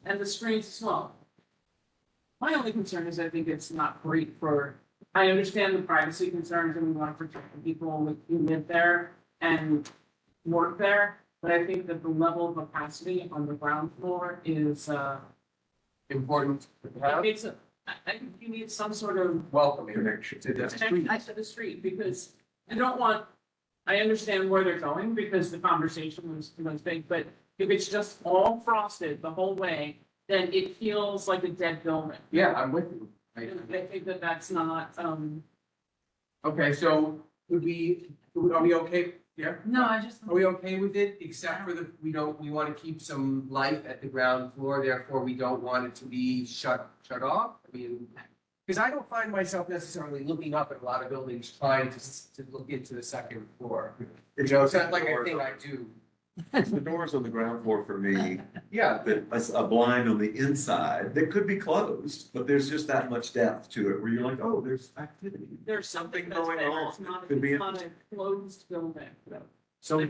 And the screens as well. My only concern is I think it's not great for, I understand the privacy concerns and we want to protect the people who live there and work there, but I think that the level of opacity on the ground floor is, Important to it have. makes it, I think you need some sort of welcoming Connection. to the connection to the street, because you don't want, I understand where they're going, because the conversation was big, but if it's just all frosted the whole way, then it feels like a dead building. Yeah, I'm with you. And I think that that's not, Okay, so are we okay? Yeah? No, I just. Are we okay with it, except for we want to keep some life at the ground floor, therefore we don't want it to be shut off? I mean, because I don't find myself necessarily looking up at a lot of buildings trying to look into the second floor. You know, it's not like I think I do. The doors on the ground floor for me, Yeah, that a blind on the inside that could be closed, but there's just that much depth to it where you're like, oh, there's activity. there's something Something that's going there, on. it's not, Could be it's not a closed building. so,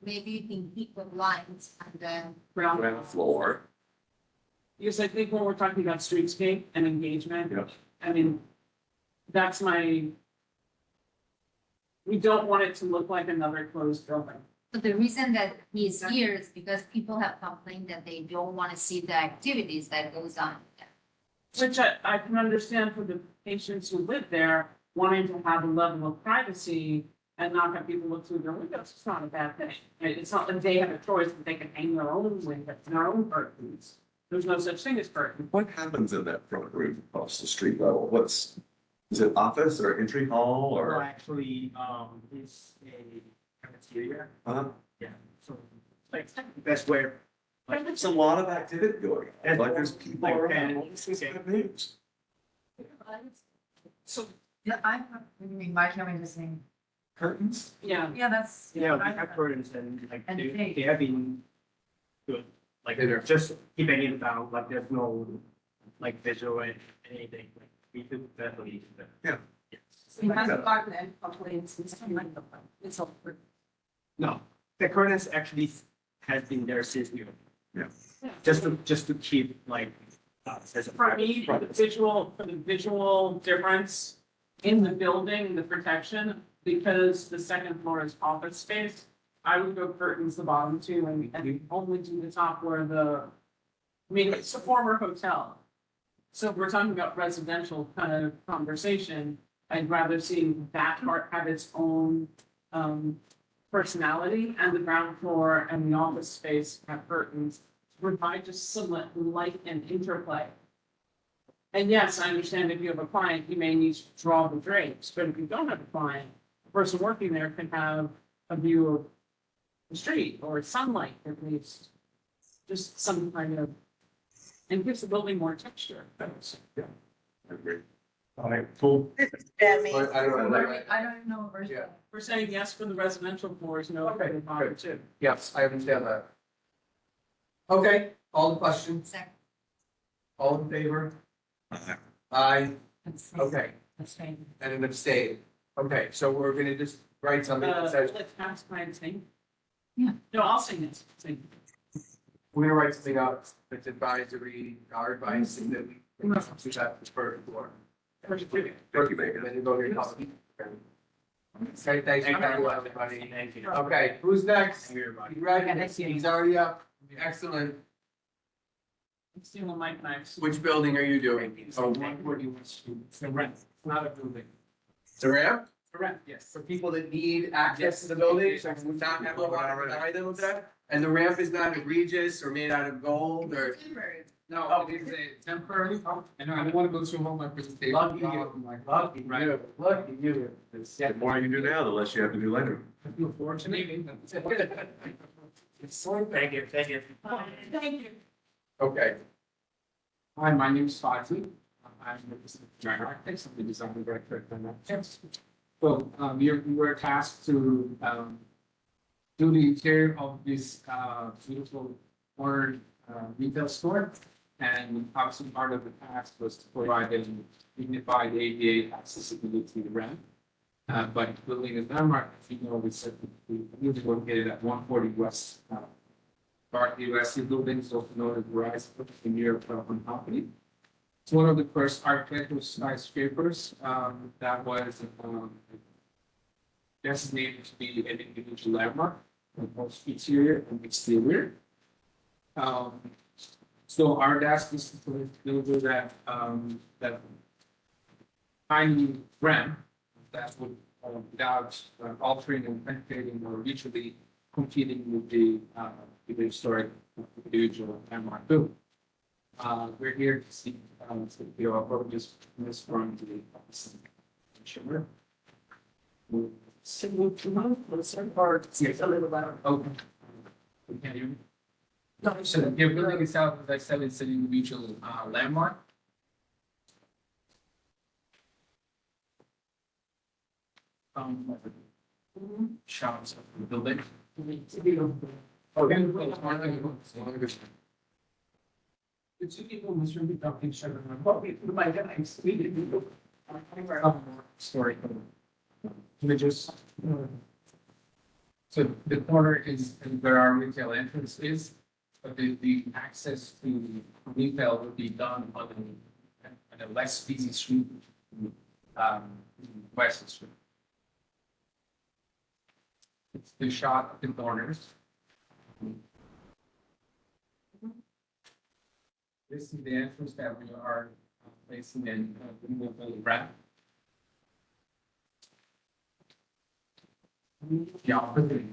Maybe you can keep the blinds and then Ground Ground floor. Because I think when we're talking about streetscape and engagement, Yep. I mean, that's we don't want it to look like another closed building. so the reason that he's here is because people have complained that they don't want to see the activities that goes on. Which I can understand for the patients who live there, wanting to have a level of privacy and not have people look through their windows, it's not a bad thing. It's not like they have a choice, that they can hang their own windows, their own curtains. There's no such thing as curtains. What happens in that front room across the street level? Is it office or entry hall Or or? actually, it's a cafeteria. Uh, Yeah, so like that's where. Like, there's a lot of activity going on. That's Like there's people like around. that. All this is good news. So, Yeah, I, what do you mean, why can't we just say Curtains? yeah, Yeah, that's. Yeah, what we I have heard. curtains and like And they shade. have been good. Like They're- just keeping it down, like there's no like visual or anything. Like we could definitely. do that. Yeah. Yes. he hasn't gotten any complaints since it's all. No, the curtains actually has been there since we. Yeah. Just to keep like. As a For me, for the visual difference in the building, the protection, because the second floor is office space, I would go curtains the bottom two and only do the top where I mean, it's a former hotel. So if we're talking about residential kind of conversation, I'd rather see that part have its own, personality, and the ground floor and the office space have curtains to provide just some light and interplay. And yes, I understand if you have a client, you may need to draw the drapes, but if you don't have a client, the person working there can have a view of the street or sunlight at least. Just some kind of, and gives the building more texture. I agree. All right, cool. Tammy, I don't know. I don't even know what we're Yeah. saying. We're saying yes for the residential floors, no for the bottom two. Yes, I understand that. Okay, all the questions, Second. all in favor? Aye, That's- okay, that's fine. and an abstain. Okay, so we're gonna just write something that says, Let's ask my sing. Yeah. No, I'll sing this. Sing. we're gonna write something up that's advisory, our advice, and then we do that for floor. Thank you, Megan. And then you go to your copy. Okay, thanks for coming, everybody. Thank you. Okay, who's next? Here, everybody. You ready? He's already up. Excellent. I'm stealing my knives. Which building are you doing? Oh, 141 Street. It's a rent, not a building. it's a ramp Correct, yes. for people that need access to the building, so we not have a lot of either of them. And the ramp is not egregious or made out of gold or. Temporary. No, it is a temporary. I know, I don't wanna go through all my presentation. Lucky you. Lucky, you. Lucky you. The more you do now, the less you have to do later. I feel fortunate. Thank you, thank you. Thank you. Okay, Hi, my name is Fatih. I'm the design architect, I'm the design director at Connect. So, we were tasked to, do the interior of this, beautiful modern, retail store. And obviously part of the task was to provide a dignified ADA accessibility ramp. But the building is landmark, as you know, we said, we are located at 140 West, Barclay West building, is also known as Verizon, the New York Telephone Company. It's one of the first architectural skyscrapers that was designated to be an individual landmark, both interior and exterior. So our task is to deliver that tiny ramp that would, without altering and penetrating or mutually competing with the historic individual landmark building. We're here to see, the approaches this from the shimmer. So move to move, let's start part, it's a little louder. Okay. You can't hear me? No, So the building itself, as I said, it's an individual landmark. Shots of the building. Okay. The two people must really talk to each other. What we, my guys, we did. Story. Images. So the corner is where our retail entrance is, but the access to retail would be done on a less busy street, West Street. It's the shot of the corners. This is the entrance that we are placing in the ramp. The opposite.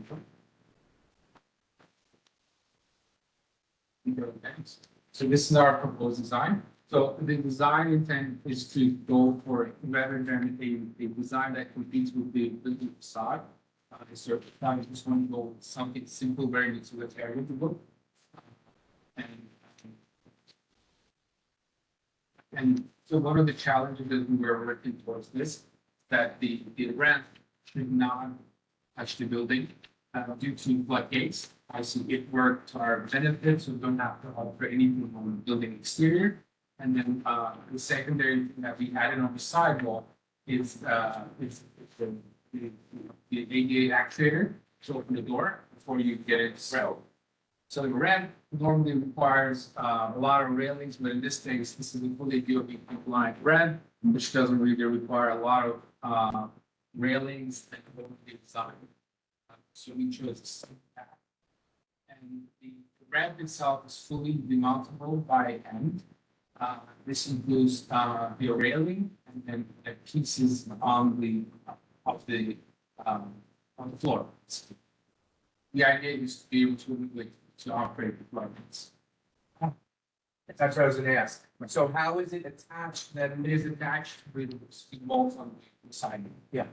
So this is our proposed design. So the design intent is to go for, rather than a design that competes with the building facade. So I just want to go with something simple, very utilitarian to look. And so one of the challenges that we were working towards this, that the ramp should not touch the building due to floodgates. I see it worked to our benefit, so we don't have to alter anything on the building exterior. And then the secondary thing that we added on the sidewall is the ADA actuator to open the door before you get it railed. So the ramp normally requires a lot of railings, but in this case, this is a fully DOB compliant ramp, which doesn't really require a lot of railings and design. So we chose the same path. And the ramp itself is fully demountable by hand. This includes the railing and then the pieces on the floor. The idea is to be able to operate the plugins. That's what I was gonna ask. So how is it attached? That it is attached with the bolts on the side. Yeah.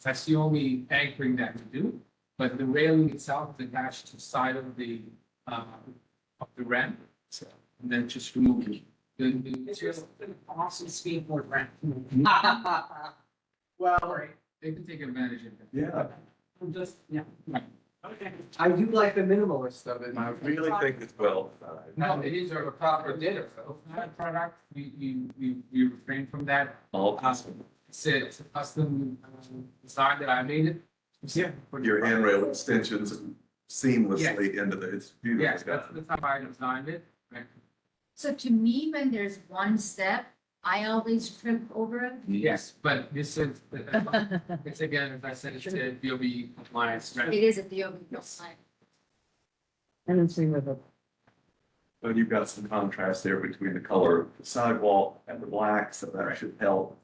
That's the only anchoring that we do, but the railing itself is attached to the side of the ramp. So, and then just remove it. It's just an awesome skateboard ramp. Well, they can take advantage of it. Yeah, I'm just, yeah. Right. Okay. I do like the minimalist of it. I really think it's well No, it is a proper dinner, though. Not a product. We refrain from that. all. It's a custom design that I made it. Yeah. Put your handrail extensions seamlessly into the, it's beautiful. Yes, that's how I designed it. Right. So to me, when there's one step, I always trip over it. Yes, but this is, it's again, as I said, it's a DOB compliance. Right? It is a DOB compliant. I didn't see with it. But you've got some contrast there between the color of the sidewalk and the black, so that should help.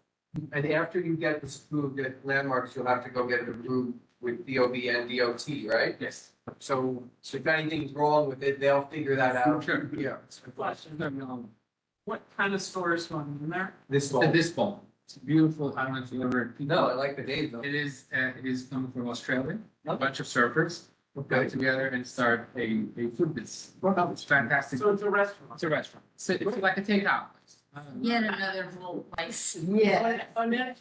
And after you get this approved at landmarks, you'll have to go get it approved with DOB and DOT, right? Yes. So if anything's wrong with it, they'll figure that out. Sure. Yeah. Question. What kind of store is going in there? This So fall. this ball, it's beautiful. I don't know if you ever. No, I like the name though. It is coming from Australia. A bunch of surfers got together and start a food business. It's fantastic. So it's a restaurant. It's a restaurant. It's like a takeout. Yet another whole place. Annette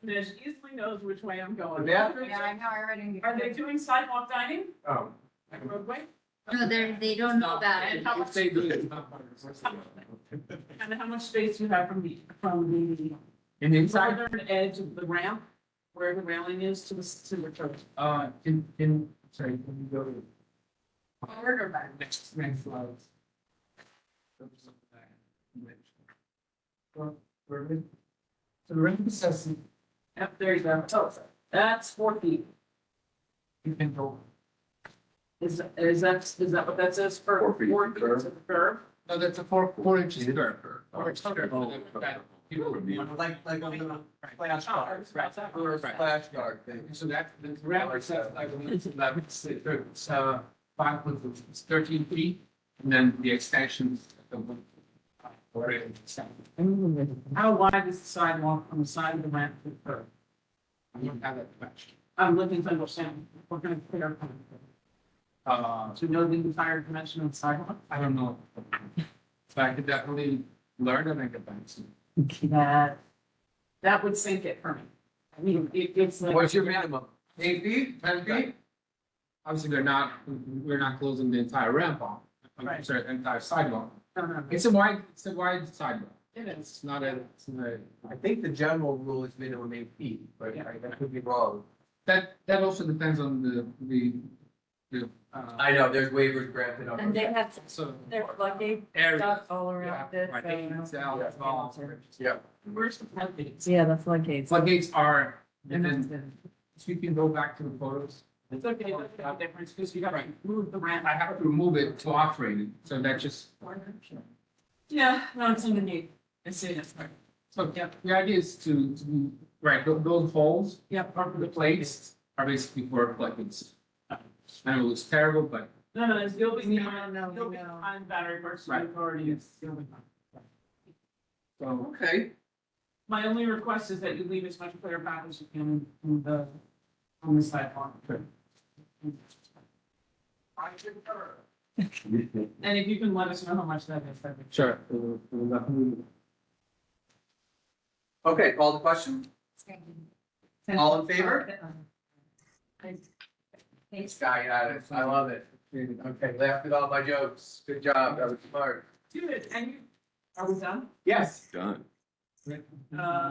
easily knows which way I'm going. Yeah. Yeah, I know, I already. Are they doing sidewalk dining? Oh. Like roadway? No, they don't know about it. If they do, it's not part of the restaurant. And how much space do you have from the In the inside, southern edge of the ramp, where the railing is to the church? sorry, can you go to Forward or back? next slides? So the rent assessment, Yep, there you go. Oh, that's 4 feet. you can go, Is that what that says for 4 feet 4 feet curb? to the curb? No, that's a 4 inches square. 4 inches square. Like on the flash cards, right? Flash card thing. So that, the ground itself, I believe it's 11, it's 5 foot, it's 13 feet, and then the extensions. How wide is the sidewalk from the side of the ramp to the curb? I don't have that question. I'm looking to understand, we're gonna clear. To know the entire dimension of the sidewalk? I don't know. So I could definitely learn and I get back to you. That would sink it for me. I mean, it's like. What's your minimum? 8 feet, 10 feet? Obviously, we're not closing the entire ramp off, Right. sorry, the entire sidewalk. No. It's a wide sidewalk. It is. It's not a, I think the general rule is minimum 8 feet, but I could be wrong. that also depends on the. I know, there's waivers granted on. And they have So. their floodgate Area. stuff all around it. Right, so- it's all- Yeah. Where's the floodgates? Yeah, the floodgates. Floodgates are, And within- then- so you can go back to the photos. It's okay, that's not difference, because you gotta move the ramp. I have to remove it to operate it, so that just, Yeah, no, it's underneath. I see it. so the idea is to, right, those holes, Yep. the plates are basically for floodgates. I know it looks terrible, but No, it's building. No, Building no. on battery versus Right. authority is. so, Okay. My only request is that you leave as much clear path as you can on the sidewalk. And if you can let us know how much that is, that'd be. sure. Okay, call the question. All in favor? This guy got it. I love it. Okay, laughed at all my jokes. Good job. That was smart. Good, and you, are we done? Yes. Done.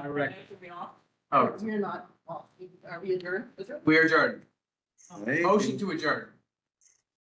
Correct. Should we off? Oh, You're not, are we adjourned? we are adjourned. Hey. Motion to adjourn.